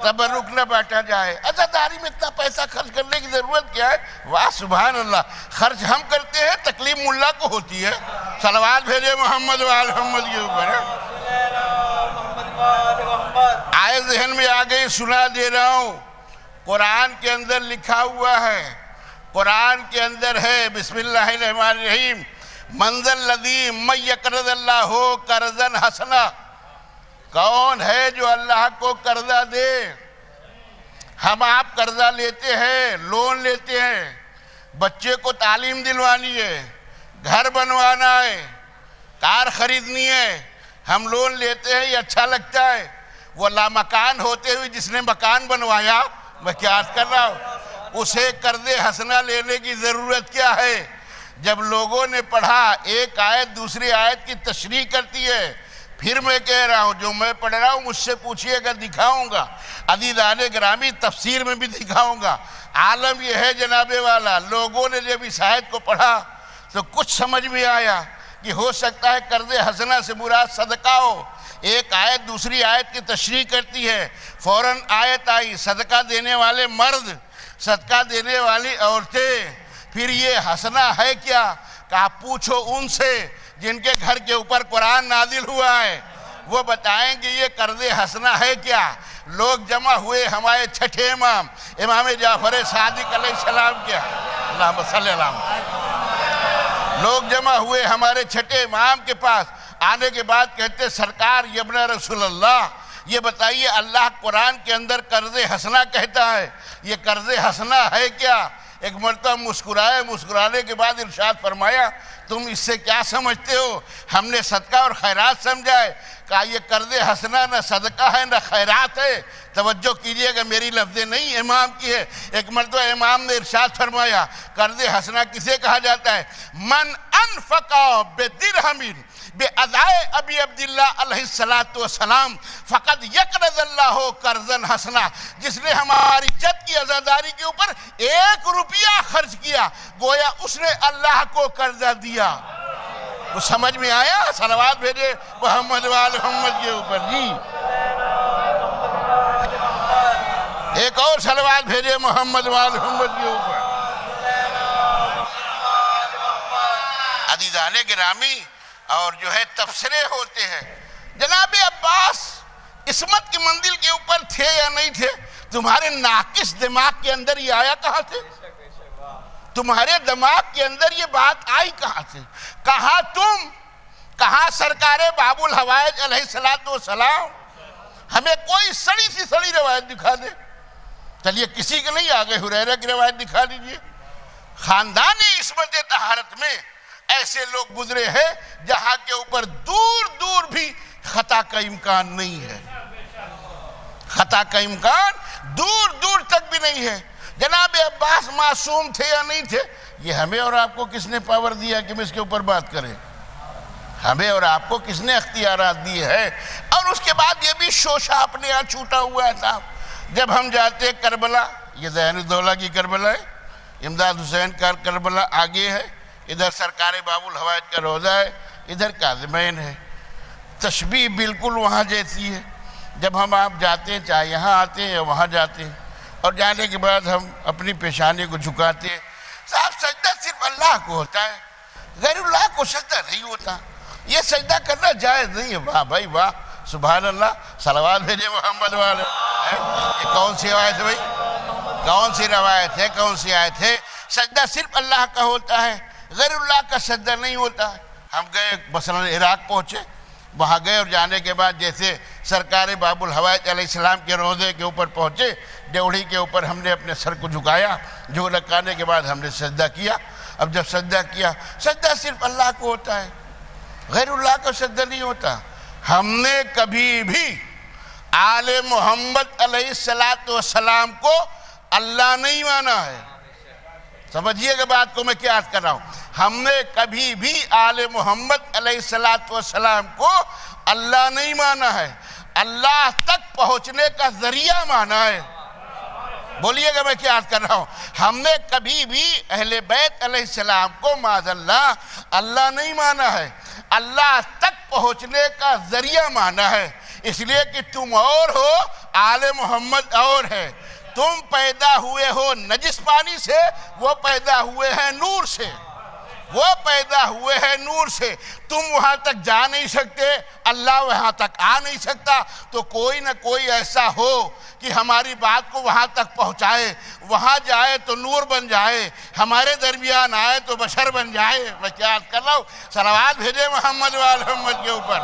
S1: تبرک نہ بانٹا جائے۔ عزاداری میں اتنا پیسہ خرچ کرنے کی ضرورت کیا ہے؟ واہ سبحان اللہ، خرچ ہم کرتے ہیں تکلیف ملا کو ہوتی ہے۔ صلوات بھیجے محمد وآل محمد کے اوپر ہے۔ آئے ذہن میں آ گئی، سنا دے رہا ہوں، قرآن کے اندر لکھا ہوا ہے، قرآن کے اندر ہے بسم اللہ الرحمن الرحیم، من ذا الذی من یقرض اللہ قرضا حسنا، کون ہے جو اللہ کو قرضہ دے؟ ہم آپ قرضہ لیتے ہیں، لون لیتے ہیں، بچے کو تعلیم دلوانی ہے، گھر بنوانا ہے، کار خریدنی ہے، ہم لون لیتے ہیں، یہ اچھا لگتا ہے۔ وہ لامکان ہوتے ہوئے جس نے مکان بنوایا، میں کیا عرض کر رہا ہوں، اسے قرض حسنہ لینے کی ضرورت کیا ہے؟ جب لوگوں نے پڑھا ایک آیت دوسری آیت کی تشریح کرتی ہے، پھر میں کہہ رہا ہوں جو میں پڑھ رہا ہوں مجھ سے پوچھئے گا، دکھاؤں گا، عزیزان گرامی تفسیر میں بھی دکھاؤں گا۔ عالم یہ ہے جناب والا، لوگوں نے جب اس آیت کو پڑھا تو کچھ سمجھ میں آیا کہ ہو سکتا ہے قرض حسنہ سے مراد صدقہ ہو۔ ایک آیت دوسری آیت کی تشریح کرتی ہے، فوراً آیت آئی صدقہ دینے والے مرد، صدقہ دینے والی عورتیں، پھر یہ حسنہ ہے کیا؟ کہ آپ پوچھو ان سے جن کے گھر کے اوپر قرآن نازل ہوا ہے، وہ بتائیں گے یہ قرض حسنہ ہے کیا؟ لوگ جمع ہوئے ہمارے چھٹے امام جعفر صادق علیہ السلام کیا، اللہم صلی اللہ علیہ وسلم، لوگ جمع ہوئے ہمارے چھٹے امام کے پاس، آنے کے بعد کہتے سرکار ابن رسول اللہ یہ بتائیے اللہ قرآن کے اندر قرض حسنہ کہتا ہے، یہ قرض حسنہ ہے کیا؟ ایک مرتبہ مسکرائے، مسکرانے کے بعد ارشاد فرمایا تم اس سے کیا سمجھتے ہو؟ ہم نے صدقہ اور خیرات سمجھا ہے۔ کہا یہ قرض حسنہ نہ صدقہ ہے نہ خیرات ہے، توجہ کیجئے گا میری لفظیں نہیں امام کی ہے۔ ایک مرتبہ امام نے ارشاد فرمایا قرض حسنہ کسے کہا جاتا ہے؟ من انفق بدرہم بأدائے ابی عبداللہ علیہ السلام فقد یقرض اللہ قرضا حسنہ، جس نے ہماری جد کی عزاداری کے اوپر 1 روپیہ خرچ کیا گویا اس نے اللہ کو قرضہ دیا۔ وہ سمجھ میں آیا؟ صلوات بھیجے محمد وآل محمد کے اوپر جی، ایک اور صلوات بھیجے محمد وآل محمد کے اوپر۔ عزیزان گرامی اور جو ہے تفسیریں ہوتے ہیں، جناب عباس عصمت کی منزل کے اوپر تھے یا نہیں تھے؟ تمہارے ناقص دماغ کے اندر یہ آیا کہاں سے؟ تمہارے دماغ کے اندر یہ بات آئی کہاں سے؟ کہاں تم، کہاں سرکار باب الحوائج علیہ السلام؟ ہمیں کوئی سڑی سی سڑی روایت دکھا دے، چلیے کسی کے نہیں آگے ہریرہ کی روایت دکھا دیجئے۔ خاندان عصمت طہارت میں ایسے لوگ گزرے ہیں جہاں کے اوپر دور دور بھی خطا کا امکان نہیں ہے، خطا کا امکان دور دور تک بھی نہیں ہے۔ جناب عباس معصوم تھے یا نہیں تھے؟ یہ ہمیں اور آپ کو کس نے پاور دیا کہ ہم اس کے اوپر بات کریں؟ ہمیں اور آپ کو کس نے اختیارات دیے ہیں؟ اور اس کے بعد یہ بھی شوشہ اپنے یہاں چھوٹا ہوا تھا، جب ہم جاتے کربلا، یہ ذہن الدولہ کی کربلا ہے، امداد حسین کا کربلا آگے ہے، ادھر سرکار باب الحوائج کا روضہ ہے، ادھر کاظمین ہے، تشبیہ بالکل وہاں جیسی ہے۔ جب ہم آپ جاتے ہیں چاہے یہاں آتے ہیں یا وہاں جاتے ہیں، اور جانے کے بعد ہم اپنی پیشانی کو جھکاتے ہیں، صاحب سجدہ صرف اللہ اللہ کو ہوتا ہے، غیر اللہ کو سجدہ نہیں ہوتا۔ یہ سجدہ کرنا جائز نہیں ہے۔ واہ بھائی واہ، سبحان اللہ، صلوات بھیجے محمد والے۔ یہ کون سی روایت ہے بھائی؟ کون سی روایت ہے؟ کون سی آیت ہے؟ سجدہ صرف اللہ کا ہوتا ہے، غیر اللہ کا سجدہ نہیں ہوتا ہے۔ ہم گئے مثلا عراق پہنچے، وہاں گئے اور جانے کے بعد جیسے سرکار باب الحوائج علیہ السلام کے روضے کے اوپر پہنچے، ڈیوڑھی کے اوپر ہم نے اپنے سر کو جھکایا، جو لگانے کے بعد ہم نے سجدہ کیا۔ اب جب سجدہ کیا، سجدہ صرف اللہ کو ہوتا ہے، غیر اللہ کا سجدہ نہیں ہوتا۔ ہم نے کبھی بھی آل محمد علیہ السلام کو اللہ نہیں مانا ہے۔ سمجھیے گا بات کو میں کیا عرض کر رہا ہوں۔ ہم نے کبھی بھی آل محمد علیہ السلام کو اللہ نہیں مانا ہے، اللہ تک پہنچنے کا ذریعہ مانا ہے۔ بولیے گا میں کیا عرض کر رہا ہوں۔ ہم نے کبھی بھی اہل بیت علیہ السلام کو معاذ اللہ نہیں مانا ہے، اللہ تک پہنچنے کا ذریعہ مانا ہے۔ اس لیے کہ تم اور ہو، آل محمد اور ہے۔ تم پیدا ہوئے ہو نجس پانی سے، وہ پیدا ہوئے ہیں نور سے، وہ پیدا ہوئے ہیں نور سے۔ تم وہاں تک جا نہیں سکتے، اللہ وہاں تک آ نہیں سکتا، تو کوئی نہ کوئی ایسا ہو کہ ہماری بات کو وہاں تک پہنچائے، وہاں جائے تو نور بن جائے، ہمارے درمیان آئے تو بشر بن جائے۔ میں کیا عرض کر رہا ہوں؟ صلوات بھیجے محمد وآل محمد کے اوپر۔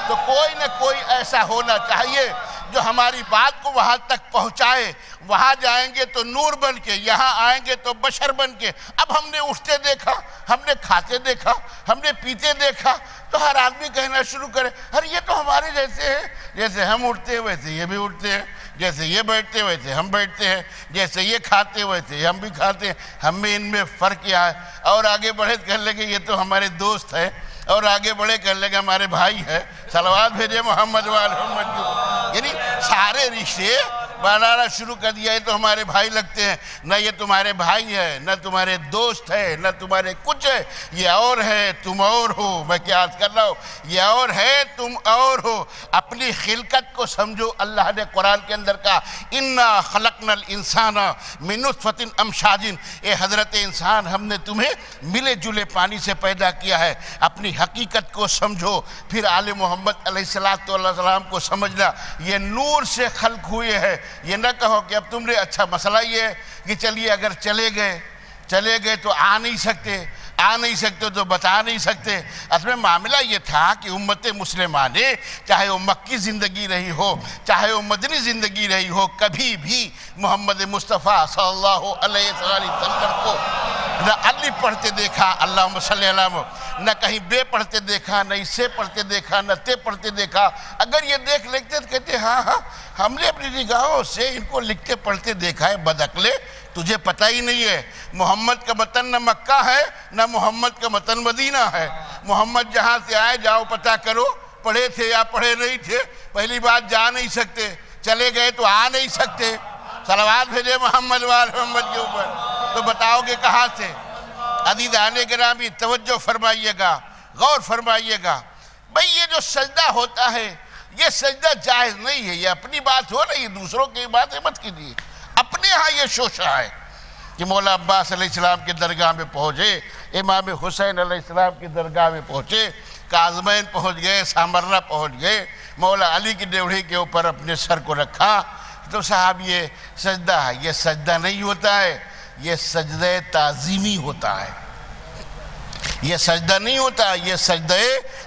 S1: تو کوئی نہ کوئی ایسا ہونا چاہیے جو ہماری بات کو وہاں تک پہنچائے۔ وہاں جائیں گے تو نور بن کے، یہاں آئیں گے تو بشر بن کے۔ اب ہم نے اٹھتے دیکھا، ہم نے کھاتے دیکھا، ہم نے پیتے دیکھا، تو ہر آدمی کہنا شروع کرے، ارے یہ تو ہمارے جیسے ہیں، جیسے ہم اٹھتے ہیں ویسے یہ بھی اٹھتے ہیں، جیسے یہ بیٹھتے ویسے ہم بیٹھتے ہیں، جیسے یہ کھاتے ویسے ہم بھی کھاتے ہیں، ہم میں ان میں فرق کیا ہے؟ اور آگے بڑھے کہنے لگے یہ تو ہمارے دوست ہیں، اور آگے بڑھے کہنے لگے ہمارے بھائی ہیں۔ صلوات بھیجے محمد وآل محمد کی۔ یعنی سارے رشتے بنانا شروع کر دیا، یہ تو ہمارے بھائی لگتے ہیں، نہ یہ تمہارے بھائی ہے، نہ تمہارے دوست ہے، نہ تمہارے کچھ ہے، یہ اور ہے تم اور ہو۔ میں کیا عرض کر رہا ہوں؟ یہ اور ہے تم اور ہو۔ اپنی خلقت کو سمجھو۔ اللہ نے قرآن کے اندر کہا انا خلقنا الانسان من نطفۃ امشاج، اے حضرت انسان ہم نے تمہیں ملے جلے پانی سے پیدا کیا ہے۔ اپنی حقیقت کو سمجھو، پھر آل محمد علیہ السلام کو سمجھنا۔ یہ نور سے خلق ہوئے ہے۔ یہ نہ کہو کہ اب تم نے اچھا مسئلہ یہ ہے کہ چلیے اگر چلے گئے تو آ نہیں سکتے تو بتا نہیں سکتے۔ اصل میں معاملہ یہ تھا کہ امت مسلمہ نے، چاہے وہ مکی زندگی رہی ہو، چاہے وہ مدنی زندگی رہی ہو، کبھی بھی محمد مصطفیٰ صلی اللہ علیہ وسلم کو نہ علی پڑھتے دیکھا، اللہم صلی اللہ علیہ وسلم، نہ کہیں بے پڑھتے دیکھا، نہ اسے پڑھتے دیکھا، نہ تے پڑھتے دیکھا۔ اگر یہ دیکھ لیتے تو کہتے ہاں ہم نے اپنی نگاہوں سے ان کو لکھتے پڑھتے دیکھا ہے۔ بدعقلے، تجھے پتہ ہی نہیں ہے محمد کا وطن نہ مکہ ہے نہ محمد کا وطن مدینہ ہے۔ محمد جہاں سے آئے جاؤ پتہ کرو، پڑھے تھے یا پڑھے نہیں تھے۔ پہلی بات جا نہیں سکتے، چلے گئے تو آ نہیں سکتے۔ صلوات بھیجے محمد وآل محمد کے اوپر۔ تو بتاؤ گے کہاں سے؟ عزیزان گرامی توجہ فرمائیے گا، غور فرمائیے گا۔ بھئی یہ جو سجدہ ہوتا ہے، یہ سجدہ جائز نہیں ہے۔ یہ اپنی بات ہو رہی ہے، دوسروں کی باتیں مت کیجیے۔ اپنے ہاں یہ شوشہ ہے کہ مولا عباس علیہ السلام کی درگاہ میں پہنچے، امام حسین علیہ السلام کی درگاہ میں پہنچے، کاظمین پہنچ گئے، سامرہ پہنچ گئے، مولا علی کی ڈیوڑھی کے اوپر اپنے سر کو رکھا۔ تو صاحب یہ سجدہ ہے، یہ سجدہ نہیں ہوتا ہے، یہ سجدہ تعظیمی ہوتا ہے۔ یہ سجدہ نہیں ہوتا، یہ سجدہ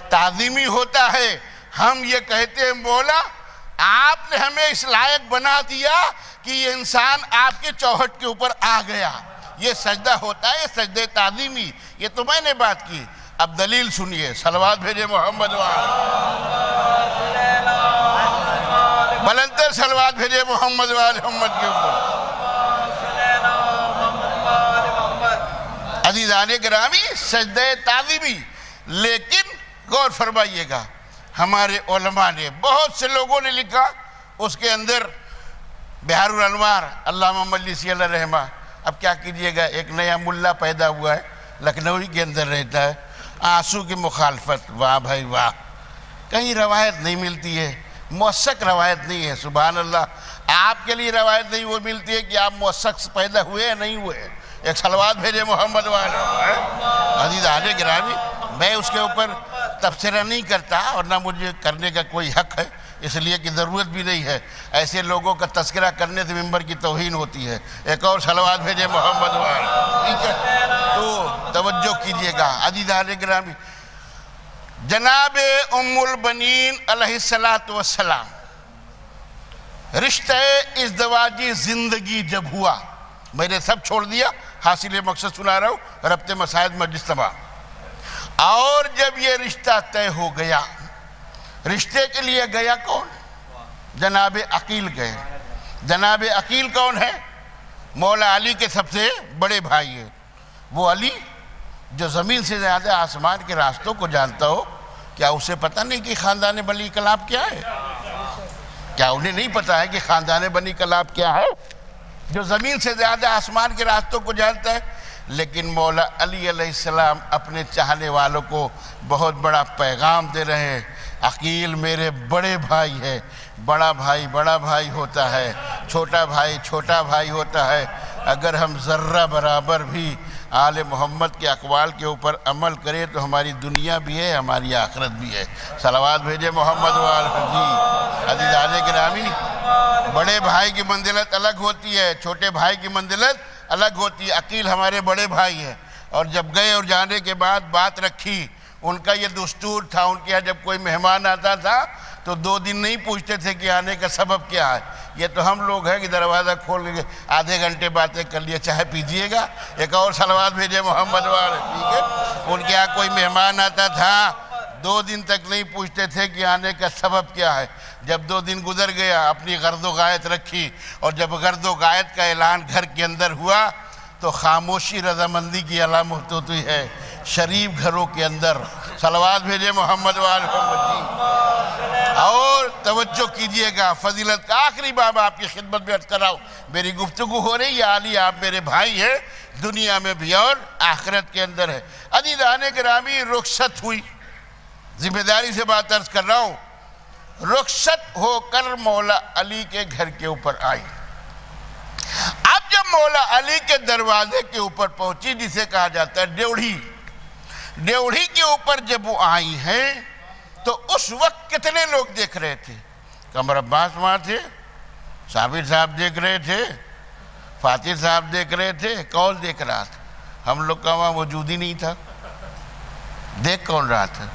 S1: تعظیمی ہوتا ہے۔ ہم یہ کہتے ہیں مولا آپ نے ہمیں اس لائق بنا دیا کہ یہ انسان آپ کے چوہٹ کے اوپر آ گیا۔ یہ سجدہ ہوتا ہے، یہ سجدہ تعظیمی۔ یہ تو میں نے بات کی، اب دلیل سنیے۔ صلوات بھیجے محمد بلندر صلوات بھیجے محمد محمد کے اوپر۔ عزیزان گرامی سجدہ تعظیمی، لیکن غور فرمائیے گا ہمارے علماء نے، بہت سے لوگوں نے لکھا، اس کے اندر بہار الانوار علامہ مجلسی علیہ رحمہ۔ اب کیا کیجئے گا، ایک نیا ملا پیدا ہوا ہے، لکھنؤی کے اندر رہتا ہے، آنسو کی مخالفت۔ واہ بھائی واہ، کہیں روایت نہیں ملتی ہے، موثق روایت نہیں ہے۔ سبحان اللہ، آپ کے لیے روایت نہیں وہ ملتی ہے کہ آپ موثق پیدا ہوئے یا نہیں ہوئے۔ ایک صلوات بھیجے محمد والے۔ عزیزان گرامی، میں اس کے اوپر تبصرہ نہیں کرتا اور نہ مجھے کرنے کا کوئی حق ہے، اس لیے کہ ضرورت بھی نہیں ہے، ایسے لوگوں کا تذکرہ کرنے سے ممبر کی توہین ہوتی ہے۔ ایک اور صلوات بھیجے محمد وال، ٹھیک ہے؟ تو توجہ کیجئے گا عزیزان گرامی، جناب ام البنین علیہ السلام رشتہ ازدواجی زندگی جب ہوا، میں نے سب چھوڑ دیا، حاصل مقصد سنا رہا ہوں، ربط مسائد مجلس تمام، اور جب یہ رشتہ طے ہو گیا، رشتے کے لیے گیا کون؟ جناب عقیل گئے۔ جناب عقیل کون ہے؟ مولا علی کے سب سے بڑے بھائی ہیں۔ وہ علی جو زمین سے زیادہ آسمان کے راستوں کو جانتا ہو، کیا اسے پتہ نہیں کہ خاندان بنی کلاب کیا ہے؟ کیا انہیں نہیں پتا ہے کہ خاندان بنی کلاب کیا ہے؟ جو زمین سے زیادہ آسمان کے راستوں کو جانتا ہے۔ لیکن مولا علی علیہ السلام اپنے چاہنے والوں کو بہت بڑا پیغام دے رہے ہیں، عقیل میرے بڑے بھائی ہے، بڑا بھائی ہوتا ہے، چھوٹا بھائی ہوتا ہے، اگر ہم ذرہ برابر بھی آل محمد کے اقوال کے اوپر عمل کریں تو ہماری دنیا بھی ہے، ہماری آخرت بھی ہے۔ صلوات بھیجے محمد وآل جی۔ عزیزان گرامی، بڑے بھائی کی منزلت الگ ہوتی ہے، چھوٹے بھائی کی منزلت الگ ہوتی ہے۔ عقیل ہمارے بڑے بھائی ہیں، اور جب گئے اور جانے کے بعد بات رکھی، ان کا یہ دستور تھا، ان کے یہاں جب کوئی مہمان آتا تھا تو 2 دن نہیں پوچھتے تھے کہ آنے کا سبب کیا ہے۔ یہ تو ہم لوگ ہیں کہ دروازہ کھول کے آدھے گھنٹے باتیں کر لیے، چاہے پیجئے گا۔ ایک اور صلوات بھیجے محمد والے، ٹھیک ہے؟ ان کے یہاں کوئی مہمان آتا تھا، 2 دن تک نہیں پوچھتے تھے کہ آنے کا سبب کیا ہے۔ جب 2 دن گزر گیا، اپنی غرض و غایت رکھی، اور جب غرض و غایت کا اعلان گھر کے اندر ہوا تو خاموشی رضامندی کی علامت ہوتی ہے شریف گھروں کے اندر۔ صلوات بھیجے محمد والے جی۔ اور توجہ کیجئے گا، فضیلت کا آخری باب آپ کی خدمت میں عرض کر رہا ہوں، میری گفتگو ہو رہی ہے، علی آپ میرے بھائی ہیں، دنیا میں بھی اور آخرت کے اندر ہے۔ عزیزان گرامی، رخصت ہوئی، ذمہ داری سے بات عرض کر رہا ہوں، رخصت ہو کر مولا علی کے گھر کے اوپر آئی۔ اب جب مولا علی کے دروازے کے اوپر پہنچی، جسے کہا جاتا ہے ڈیوڑھی کے اوپر جب وہ آئی ہیں تو اس وقت کتنے لوگ دیکھ رہے تھے؟ قمر عباس وہاں تھے، صابر صاحب دیکھ رہے تھے، فاتح صاحب دیکھ رہے تھے، کون دیکھ رہا تھا؟ ہم لوگ کا وہاں وجود ہی نہیں تھا۔ دیکھ کون رہا تھا؟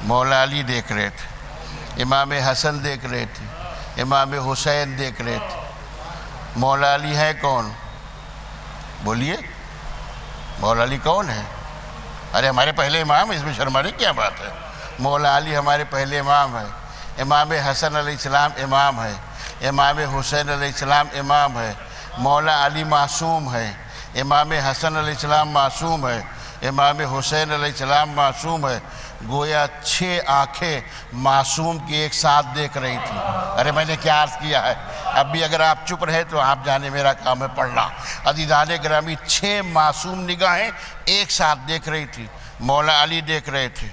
S1: مولا علی دیکھ رہے تھے، امام حسن دیکھ رہے تھے، امام حسین دیکھ رہے تھے۔ مولا علی ہے کون؟ بولیے، مولا علی کون ہے؟ ارے ہمارے پہلے امام، اس میں شرمانے کیا بات ہے؟ مولا علی ہمارے پہلے امام ہے، امام حسن علیہ السلام امام ہے، امام حسین علیہ السلام امام ہے، مولا علی معصوم ہے، امام حسن علیہ السلام معصوم ہے، امام حسین علیہ السلام معصوم ہے۔ گویا 6 آنکھیں معصوم کی ایک ساتھ دیکھ رہی تھی۔ ارے میں نے کیا عرض کیا ہے؟ اب بھی اگر آپ چپ رہے تو آپ جانے میرا کام ہے پڑھنا۔ عزیزان گرامی، 6 معصوم نگاہیں ایک ساتھ دیکھ رہی تھی۔ مولا علی دیکھ رہے تھے،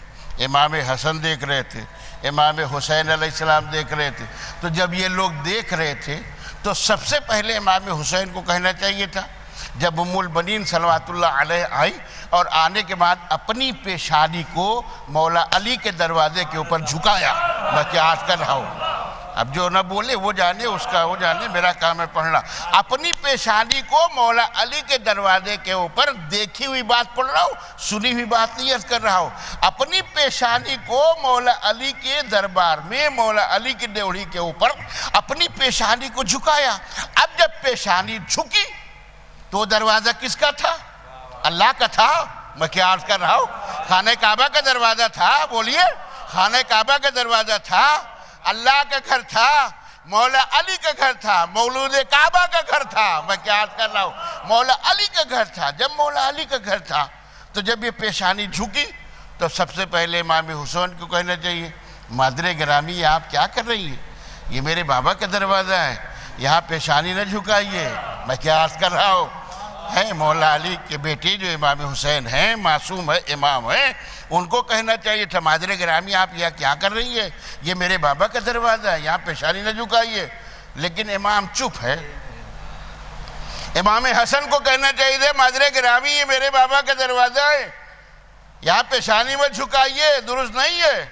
S1: امام حسن دیکھ رہے تھے، امام حسین علیہ السلام دیکھ رہے تھے۔ تو جب یہ لوگ دیکھ رہے تھے تو سب سے پہلے امام حسین کو کہنا چاہیے تھا۔ جب ام البنین صلوات اللہ علیہ آئی اور آنے کے بعد اپنی پیشانی کو مولا علی کے دروازے کے اوپر جھکایا، میں کیا عرض کر رہا ہوں؟ اب جو نہ بولے وہ جانے، اس کا وہ جانے، میرا کام ہے پڑھنا۔ اپنی پیشانی کو مولا علی کے دروازے کے اوپر، دیکھی ہوئی بات پڑھ رہا ہوں، سنی ہوئی بات نہیں عرض کر رہا ہوں، اپنی پیشانی کو مولا علی کے دربار میں، مولا علی کی ڈیوڑھی کے اوپر اپنی پیشانی کو جھکایا۔ اب جب پیشانی جھکی تو دروازہ کس کا تھا؟ اللہ کا تھا۔ میں کیا عرض کر رہا ہوں؟ خانہ کعبہ کا دروازہ تھا، بولیے، خانہ کعبہ کا دروازہ تھا، اللہ کا گھر تھا، مولا علی کا گھر تھا، مولود کعبہ کا گھر تھا۔ میں کیا عرض کر رہا ہوں؟ مولا علی کا گھر تھا۔ جب مولا علی کا گھر تھا تو جب یہ پیشانی جھکی تو سب سے پہلے امام حسین کو کہنا چاہیے، مادر گرامی آپ کیا کر رہی ہیں؟ یہ میرے بابا کا دروازہ ہے، یہاں پیشانی نہ جھکائیے۔ میں کیا عرض کر رہا ہوں؟ ہے مولا علی کے بیٹے جو امام حسین ہیں، معصوم ہے، امام ہے، ان کو کہنا چاہیے تھا، مادر گرامی آپ یہاں کیا کر رہی ہے؟ یہ میرے بابا کا دروازہ ہے، یہاں پیشانی نہ جھکائیے۔ لیکن امام چپ ہے۔ امام حسن کو کہنا چاہیے تھا، مادر گرامی یہ میرے بابا کا دروازہ ہے، یہاں پیشانی میں جھکائیے، درست نہیں ہے۔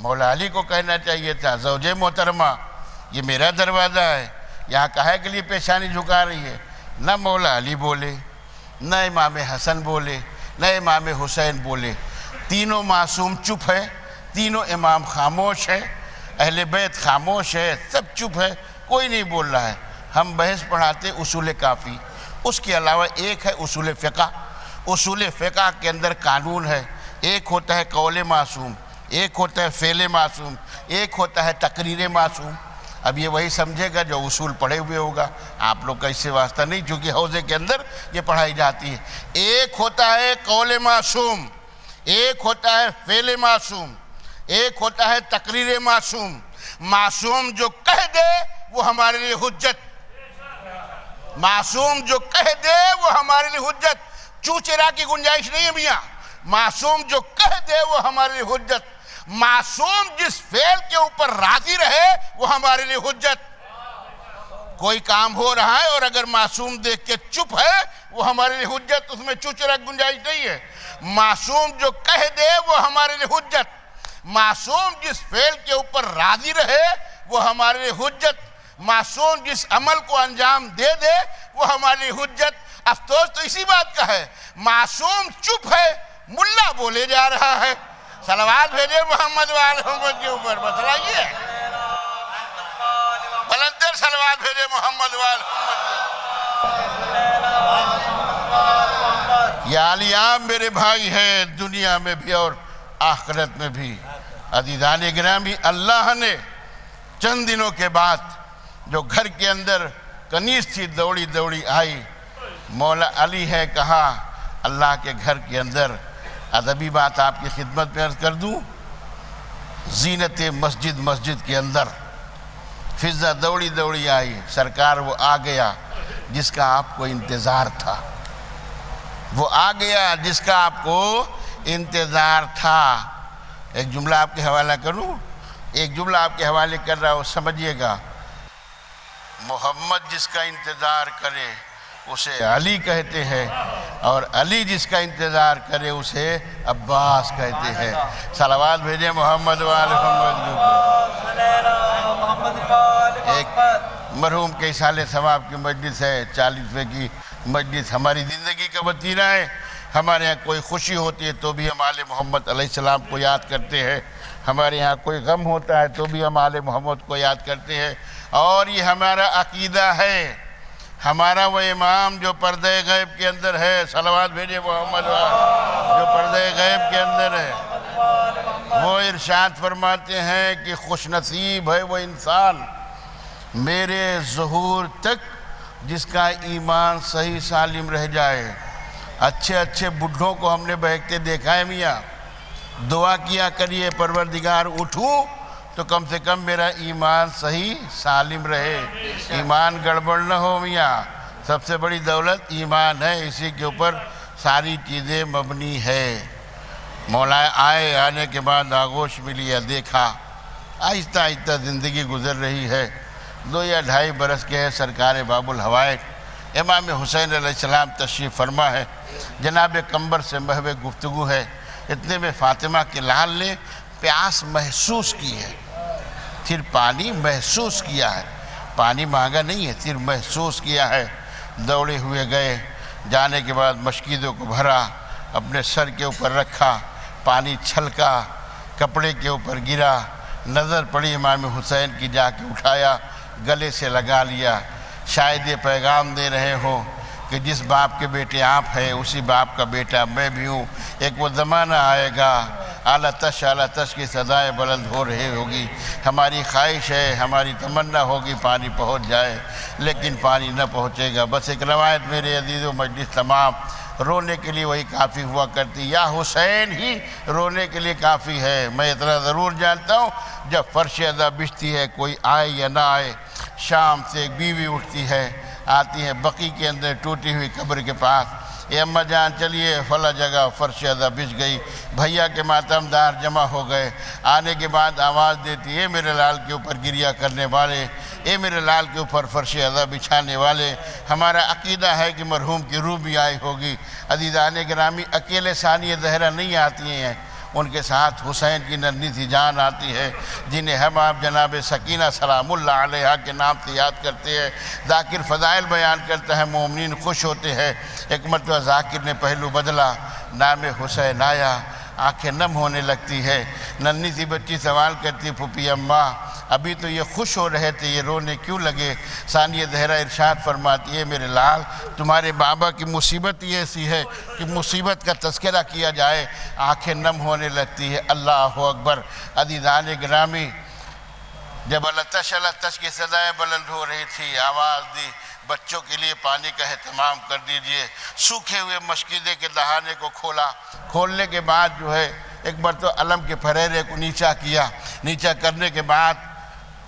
S1: مولا علی کو کہنا چاہیے تھا زوج محترمہ یہ میرا دروازہ ہے، یہاں کہے کے لیے پیشانی جھکا رہی ہے؟ نہ مولا علی بولے، نہ امام حسن بولے، نہ امام حسین بولے، تینوں معصوم چپ ہے، تینوں امام خاموش ہے، اہل بیت خاموش ہے، سب چپ ہے، کوئی نہیں بول رہا ہے۔ ہم بحث پڑھاتے اصول کافی، اس کے علاوہ ایک ہے اصول فقہ۔ اصول فقہ کے اندر قانون ہے، ایک ہوتا ہے قول معصوم، ایک ہوتا ہے فعل معصوم، ایک ہوتا ہے تقریر معصوم۔ اب یہ وہی سمجھے گا جو اصول پڑھے ہوئے ہوگا، آپ لوگ کا اس سے واسطہ نہیں، چونکہ حوضے کے اندر یہ پڑھائی جاتی ہے۔ ایک ہوتا ہے قول معصوم، ایک ہوتا ہے فعل معصوم، ایک ہوتا ہے تقریر معصوم۔ معصوم جو کہہ دے وہ ہمارے لیے حجت، معصوم جو کہہ دے وہ ہمارے لیے حجت، چوچرا کی گنجائش نہیں ہے میاں۔ معصوم جو کہہ دے وہ ہمارے لیے حجت، معصوم جس فعل کے اوپر راضی رہے وہ ہمارے لیے حجت۔ کوئی کام ہو رہا ہے اور اگر معصوم دیکھ کے چپ ہے وہ ہمارے لیے حجت، اس میں چوچرا کی گنجائش نہیں ہے۔ معصوم جو کہہ دے وہ ہمارے لیے حجت، معصوم جس فعل کے اوپر راضی رہے وہ ہمارے لیے حجت، معصوم جس عمل کو انجام دے دے وہ ہمارے لیے حجت۔ افسوس تو اسی بات کا ہے، معصوم چپ ہے، ملا بولے جا رہا ہے۔ صلوات بھیجے محمد وآل محمد کے اوپر، مسئلہ یہ ہے۔ بلندر صلوات بھیجے محمد وآل محمد کے۔ یہ عالیام میرے بھائی ہے، دنیا میں بھی اور آخرت میں بھی۔ عزیزان گرامی، اللہ نے چند دنوں کے بعد جو گھر کے اندر کنیز تھی دوڑی دوڑی آئی، مولا علی ہے کہا اللہ کے گھر کے اندر ادبی بات آپ کی خدمت میں عرض کر دوں، زینت مسجد کے اندر فضہ دوڑی دوڑی آئی، سرکار وہ آ گیا جس کا آپ کو انتظار تھا، وہ آ گیا جس کا آپ کو انتظار تھا۔ ایک جملہ آپ کے حوالہ کروں، ایک جملہ آپ کے حوالے کر رہا ہوں، سمجھیے گا۔ محمد جس کا انتظار کرے اسے علی کہتے ہیں، اور علی جس کا انتظار کرے اسے عباس کہتے ہیں۔ صلوات بھیجیں محمد وآل محمد۔ ایک مرحوم کے سال ثواب کی مجلس ہے، 40ویں کی مجلس ہماری زندگی کا وتیرہ ہے۔ ہمارے ہاں کوئی خوشی ہوتی ہے تو بھی ہم آل محمد علیہ السلام کو یاد کرتے ہیں، ہمارے ہاں کوئی غم ہوتا ہے تو بھی ہم آل محمد کو یاد کرتے ہیں، اور یہ ہمارا عقیدہ ہے۔ ہمارا وہ امام جو پردہ غیب کے اندر ہے، صلوات بھیجے محمد جو پردہ غیب کے اندر ہے، وہ ارشاد فرماتے ہیں کہ خوش نصیب ہے وہ انسان میرے ظہور تک جس کا ایمان صحیح سالم رہ جائے۔ اچھے اچھے بڈھوں کو ہم نے بہکتے دیکھا ہے میاں، دعا کیا کریے پروردگار اٹھوں تو کم سے کم میرا ایمان صحیح سالم رہے، ایمان گڑبڑ نہ ہو میاں۔ سب سے بڑی دولت ایمان ہے، اسی کے اوپر ساری چیزیں مبنی ہے۔ مولا آنے کے بعد آغوش ملی، دیکھا آہستہ آہستہ زندگی گزر رہی ہے۔ 2 یا 2.5 برس کے ہے، سرکار باب الحوائج امام حسین علیہ السلام تشریف فرما ہے، جناب قمبر سے محو گفتگو ہے۔ اتنے میں فاطمہ کے لال نے پیاس محسوس کی ہے، پھر پانی محسوس کیا ہے، پانی مانگا نہیں ہے، پھر محسوس کیا ہے۔ دوڑے ہوئے گئے، جانے کے بعد مشکیدوں کو بھرا، اپنے سر کے اوپر رکھا، پانی چھلکا، کپڑے کے اوپر گرا، نظر پڑی امام حسین کی، جا کے اٹھایا، گلے سے لگا لیا۔ شاید یہ پیغام دے رہے ہوں کہ جس باپ کے بیٹے آپ ہیں اسی باپ کا بیٹا میں بھی ہوں۔ ایک وہ زمانہ آئے گا، اعلیٰ تش کی صدائیں بلند ہو رہی ہوگی، ہماری خواہش ہے، ہماری تمنا ہوگی پانی پہنچ جائے، لیکن پانی نہ پہنچے گا۔ بس ایک روایت میرے عزیز و مجلس تمام، رونے کے لیے وہی کافی ہوا کرتی، یا حسین ہی رونے کے لیے کافی ہے۔ میں اتنا ضرور جانتا ہوں جب فرش ادا بچھتی ہے، کوئی آئے یا نہ آئے، شام سے ایک بیوی اٹھتی ہے، آتی ہے بقی کے اندر ٹوٹی ہوئی قبر کے پاس، اے اماں جان چلیے فلاں جگہ فرش ادا بچھ گئی، بھیا کے ماتم دار جمع ہو گئے۔ آنے کے بعد آواز دیتی ہے میرے لال کے اوپر گریہ کرنے والے، اے میرے لال کے اوپر فرش عزا بچھانے والے، ہمارا عقیدہ ہے کہ مرحوم کی روح بھی آئی ہوگی۔ عزیزان گرامی، اکیلے ثانیہ زہرا نہیں آتی ہیں، ان کے ساتھ حسین کی ننھی سی جان آتی ہے، جنہیں ہم آپ جناب سکینہ سلام اللہ علیہا کے نام سے یاد کرتے ہیں۔ ذاکر فضائل بیان کرتا ہے، مومنین خوش ہوتے ہیں۔ ایک مرتبہ ذاکر نے پہلو بدلا، نام حسین آیا، آنکھیں نم ہونے لگتی ہے۔ ننھی سی بچی سوال کرتی ہے، پھوپھی اماں ابھی تو یہ خوش ہو رہے تھے، یہ رونے کیوں لگے؟ ثانیہ زہرا ارشاد فرماتی ہے، میرے لال تمہارے بابا کی مصیبت یہ ایسی ہے کہ مصیبت کا تذکرہ کیا جائے آنکھیں نم ہونے لگتی ہے۔ اللہ اکبر۔ عزیزان گرامی، جب التش التش کی صدائیں بلند ہو رہی تھی، آواز دی، بچوں کے لیے پانی کا اہتمام کر دیجئے۔ سوکھے ہوئے مشکیدے کے دہانے کو کھولا، کھولنے کے بعد جو ہے ایک بار تو علم کے پھریرے کو نیچا کیا، نیچا کرنے کے بعد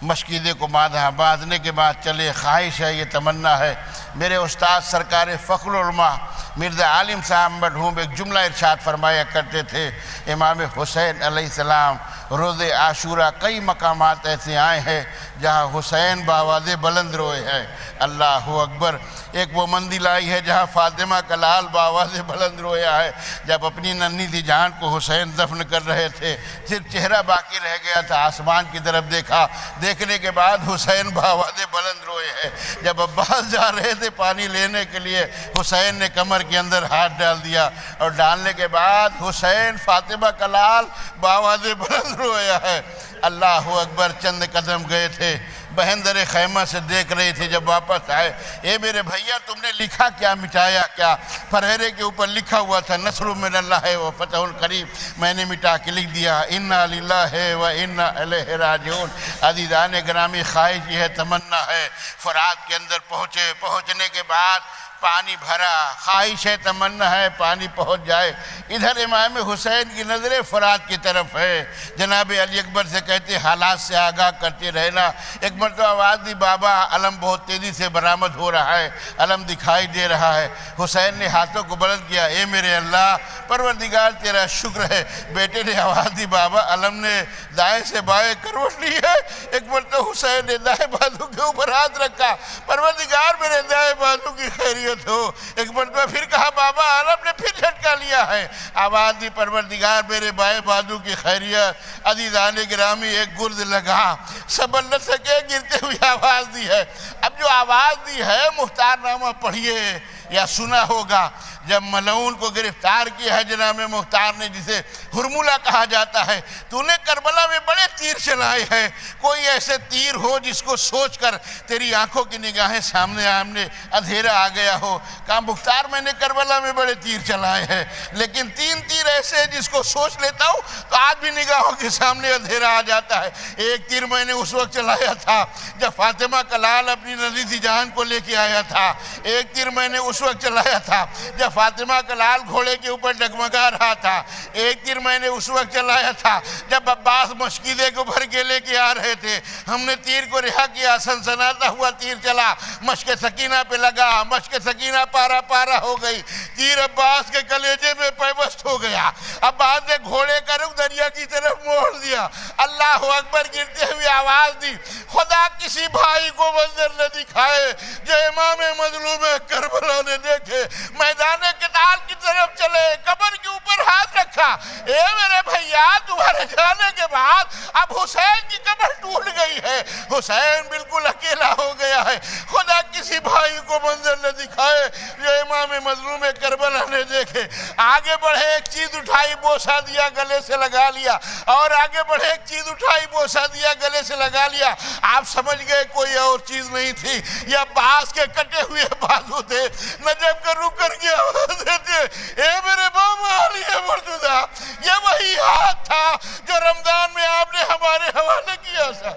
S1: مشکیدے کو باندھنے کے بعد چلے۔ خواہش ہے، یہ تمنا ہے، میرے استاد سرکار فخر العلماء مرزا عالم صاحب مرحوم ایک جملہ ارشاد فرمایا کرتے تھے، امام حسین علیہ السلام روز عاشورہ کئی مقامات ایسے آئے ہیں جہاں حسین بآواز بلند روئے ہیں۔ اللہ اکبر۔ ایک وہ منزل آئی ہے جہاں فاطمہ کا لال بآواز بلند رویا ہے، جب اپنی ننھی سی جان کو حسین دفن کر رہے تھے، صرف چہرہ باقی رہ گیا تھا، آسمان کی طرف دیکھا، دیکھنے کے بعد حسین بآواز بلند روئے ہیں۔ جب عباس جا رہے تھے پانی لینے کے لیے، حسین نے کمر کے اندر ہاتھ ڈال دیا، اور ڈالنے کے بعد حسین فاطمہ کا لال بآواز بلند رویا ہے۔ اللہ اکبر۔ چند قدم گئے تھے، بہن در خیمہ سے دیکھ رہی تھی، جب واپس آئے، اے میرے بھیا تم نے لکھا کیا، مٹایا کیا؟ پھریرے کے اوپر لکھا ہوا تھا، نصر من اللہ و فتح قریب، میں نے مٹا کے لکھ دیا، انا للہ و انا الیہ راجعون۔ عزیزان گرامی، خواہش یہ ہے، تمنا ہے، فرات کے اندر پہنچنے کے بعد پانی بھرا، خواہش ہے، تمنا ہے پانی پہنچ جائے۔ ادھر امام حسین کی نظریں فرات کی طرف ہے، جناب علی اکبر سے کہتے حالات سے آگاہ کرتے رہنا۔ ایک مرتبہ آواز دی، بابا علم بہت تیزی سے برآمد ہو رہا ہے، علم دکھائی دے رہا ہے۔ حسین نے ہاتھوں کو بلند کیا، اے میرے اللہ پروردگار تیرا شکر ہے۔ بیٹے نے آواز دی، بابا علم نے دائیں سے بائیں کروٹ لی ہے۔ ایک مرتبہ حسین نے دائیں بازو کے اوپر ہاتھ رکھا، پروردگار میرے دائیں بازو کی خیریت ہو۔ ایک مرتبہ پھر کہا، بابا علم نے پھر جھٹکا لیا ہے۔ آواز دی، پروردگار میرے بائیں بازو کی خیریت۔ عزیزان گرامی، ایک گرد لگا، سنبھل نہ سکے، گرتے ہوئی آواز دی ہے۔ اب جو آواز دی ہے، مختار نامہ پڑھیے یا سنا ہوگا، جب ملعون کو گرفتار کیا ہے جناب مختار نے، جسے ہرملہ کہا جاتا ہے، تو نے کربلا میں بڑے تیر چلائے ہیں، کوئی ایسے تیر ہو جس کو سوچ کر تیری آنکھوں کی نگاہیں سامنے آمنے اندھیرا آ گیا ہو؟ کہا مختار میں نے کربلا میں بڑے تیر چلائے ہیں، لیکن 3 تیر ایسے ہیں جس کو سوچ لیتا ہوں تو آج بھی نگاہوں کے سامنے اندھیرا آ جاتا ہے۔ ایک تیر میں نے اس وقت چلایا تھا جب فاطمہ کا لال اپنی ننھی سی جان کو لے کے آیا تھا، ایک تیر میں نے اس وقت چلایا تھا جب فاطمہ کا لال گھوڑے کے اوپر ڈگمگا رہا تھا، ایک تیر میں نے اس وقت چلایا تھا جب عباس مشکیدے کو بھر کے لے کے آ رہے تھے، ہم نے تیر کو رہا کیا، سنسناتا ہوا تیر چلا، مشک سکینہ پہ لگا، مشک سکینہ پارا پارا ہو گئی، تیر عباس کے کلیجے میں پیوست ہو گیا، عباس نے گھوڑے کا رخ دریا کی طرف موڑ دیا۔ اللہ اکبر۔ گرتے ہوئے آواز دی، خدا کسی بھائی کو منظر نہ دکھائے جو امام مظلوم کربلا نے دیکھے، میدان قتال کی طرف چلے، قبر کے اوپر ہاتھ رکھا، اے میرے بھیا تمہارے جانے کے بعد اب حسین کی قبر ٹوٹ گئی ہے، حسین بالکل اکیلا ہو گیا ہے، خدا کسی بھائی کو منظر نہ دکھائے جو امام مظلوم کربلا نے دیکھے۔ آگے بڑھے، ایک چیز اٹھائی، بوسہ دیا، گلے سے لگا لیا، اور آگے بڑھے، ایک چیز اٹھائی، بوسہ دیا، گلے سے لگا لیا۔ آپ سمجھ گئے کوئی اور چیز نہیں تھی، یہ عباس کے کٹے ہوئے بازو تھے۔ نجف کا رک کر کے آواز دیتے، اے میرے بابا علی مرتضیٰ، یہ وہی ہاتھ تھا جو رمضان میں آپ نے ہمارے حوالے کیا تھا۔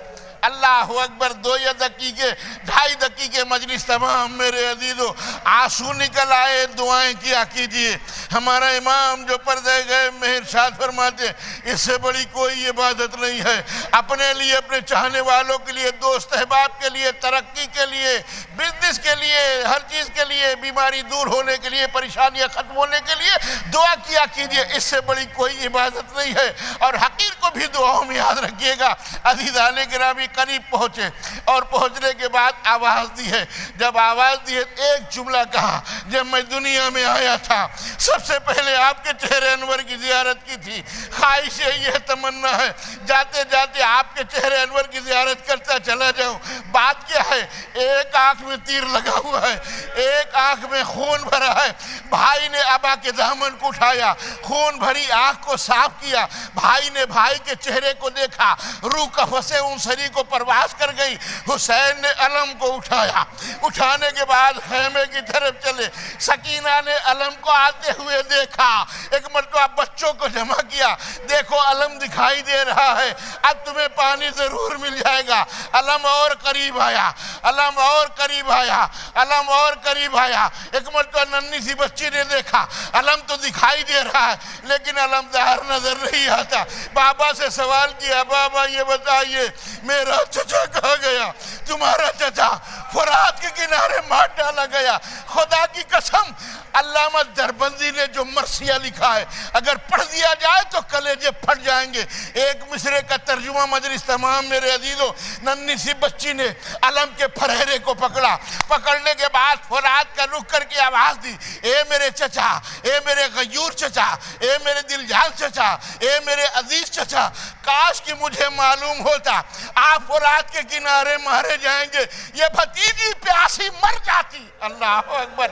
S1: اللہ اکبر۔ 2 یا دقیقے، 2.5 دقیقے مجلس تمام میرے عزیزو، آنسو نکل آئے، دعائیں کیا کیجئے۔ ہمارا امام جو پردہ گئے میں ارشاد فرماتے، اس سے بڑی کوئی عبادت نہیں ہے، اپنے لیے، اپنے چاہنے والوں کے لیے، دوست احباب کے لیے، ترقی کے لیے، بزنس کے لیے، ہر چیز کے لیے، بیماری دور ہونے کے لیے، پریشانیاں ختم ہونے کے لیے دعا کیا کیجئے، اس سے بڑی کوئی عبادت نہیں ہے۔ اور حقیر کو بھی دعاؤں میں یاد رکھیے گا۔ عزیزان گرامی، قریب قریب پہنچے اور پہنچنے کے بعد آواز دی ہے. جب آواز دی ہے ایک جملہ کہا, جب میں دنیا میں آیا تھا سب سے پہلے آپ کے چہرے انور کی زیارت کی تھی. خواہش ہے, یہ تمنا ہے, جاتے جاتے آپ کے چہرے انور کی زیارت کرتا چلا جاؤں. بات کیا ہے, ایک آنکھ میں تیر لگا ہوا ہے, ایک آنکھ میں خون بھرا ہے. بھائی نے ابا کے دامن کو اٹھایا, خون بھری آنکھ کو صاف کیا. بھائی نے بھائی کے چہرے کو دیکھا, روح قفسِ انصری کو پرواز کر گئی. حسین نے علم کو اٹھایا, اٹھانے کے بعد خیمے کی طرف چلے. سکینہ نے علم کو آتے ہوئے دیکھا, ایک مرتبہ بچوں کو جمع کیا, دیکھو علم دکھائی دے رہا ہے, اب تمہیں پانی ضرور مل جائے گا. علم اور قریب آیا, علم اور قریب آیا, علم اور قریب آیا. ایک مرتبہ ننھی سی بچی نے دیکھا, علم تو دکھائی دے رہا ہے لیکن علمدار نظر نہیں آتا. بابا سے سوال کیا, بابا یہ بتائیے میرا چچا کہاں گیا؟ تمہارا چچا فرات کے کنارے مار ڈالا گیا. خدا کی قسم, علامہ دربندی نے جو مرثیہ لکھا ہے اگر پڑھ دیا جائے تو کلیجے پھٹ جائیں گے. ایک مصرے کا ترجمہ مجلس تمام میرے عزیزوں. ننھی سی بچی نے علم کے پھرہرے کو پکڑا, پکڑنے کے بعد فرات کا رخ کر کے آواز دی, اے میرے چچا, اے میرے غیور چچا, اے میرے دل جان چچا, اے میرے عزیز چچا, کاش کہ مجھے معلوم ہوتا آپ فرات کے کنارے مارے جائیں گے. یہ بھتیجی پیاسی مر جاتی, اللہ اکبر,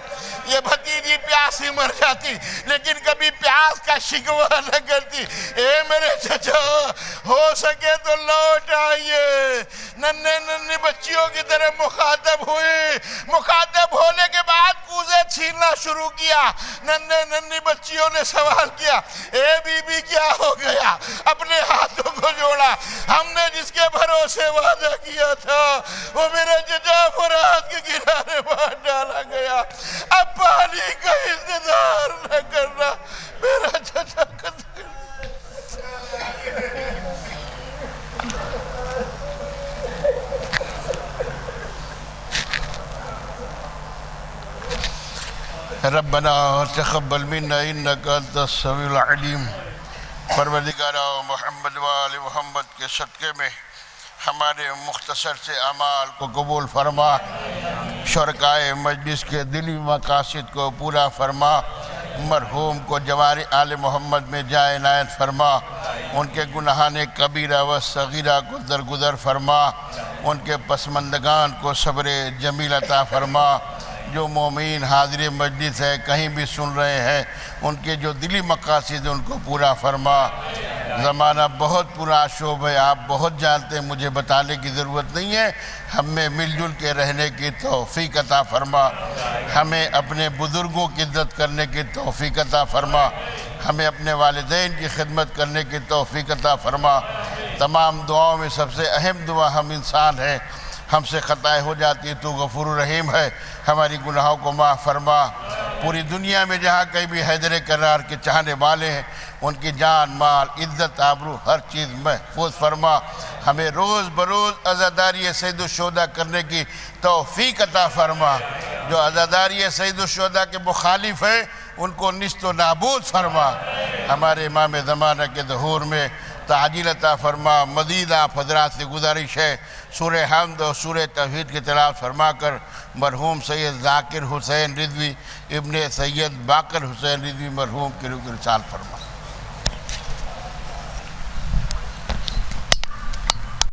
S1: یہ بھتیجی پیاسی مر جاتی لیکن کبھی پیاس کا شکوہ نہ کرتی. اے میرے چچا, ہو سکے تو لوٹ آئیے. ننھے بچیوں کی طرح مخاطب ہوئی, مخاطب ہونے کے بعد کوزے چھیننا شروع کیا. ننھی بچیوں نے سوال کیا, اے بی بی کیا ہو گیا؟ اپنے ہاتھوں کو جوڑا, ہم نے جس کے بھروسے وعدہ کیا تھا وہ میرے چچا فرات کے کنارے مار ڈالا گیا. اب پانی کا انتظار نہ کرنا, میرا چچا قتل کر. ربنا تقبل منا انك انت السميع العليم. پروردگارہ محمد و آل محمد کے صدقے میں ہمارے مختصر سے اعمال کو قبول فرما, شرکائے مجلس کے دلی مقاصد کو پورا فرما, مرحوم کو جوار آل محمد میں جائے عنایت فرما, ان کے گناہان کبیرہ و صغیرہ کو درگزر فرما, ان کے پسماندگان کو صبر جمیل عطا فرما. جو مومین حاضر مجلس ہے کہیں بھی سن رہے ہیں, ان کے جو دلی مقاصد ان کو پورا فرما. زمانہ بہت پورا شعب ہے, آپ بہت جانتے ہیں, مجھے بتانے کی ضرورت نہیں ہے. ہم میں مل جل کے رہنے کی توفیق عطا فرما, ہمیں اپنے بزرگوں کی عزت کرنے کی توفیق عطا فرما, ہمیں اپنے والدین کی خدمت کرنے کی توفیق عطا فرما. تمام دعاؤں میں سب سے اہم دعا, ہم انسان ہیں, ہم سے خطائیں ہو جاتی, تو غفور رحیم ہے, ہماری گناہوں کو معاف فرما. پوری دنیا میں جہاں کہیں بھی حیدر کرار کے چاہنے والے ہیں, ان کی جان, مال, عزت, آبرو, ہر چیز محفوظ فرما. ہمیں روز بروز عزاداری سید الشہداء کرنے کی توفیق عطا فرما. جو عزاداری سید الشہداء کے مخالف ہیں ان کو نیست و نابود فرما. ہمارے امام زمانہ کے ظہور میں تعجیل عطا فرما. مزید آپ حضرات سے گزارش ہے, سورہ حمد اور سورہ توحید کی تلاوت فرما کر مرحوم سید ذاکر حسین رضوی ابن سید باقر حسین رضوی مرحوم کی روح ارسال فرما.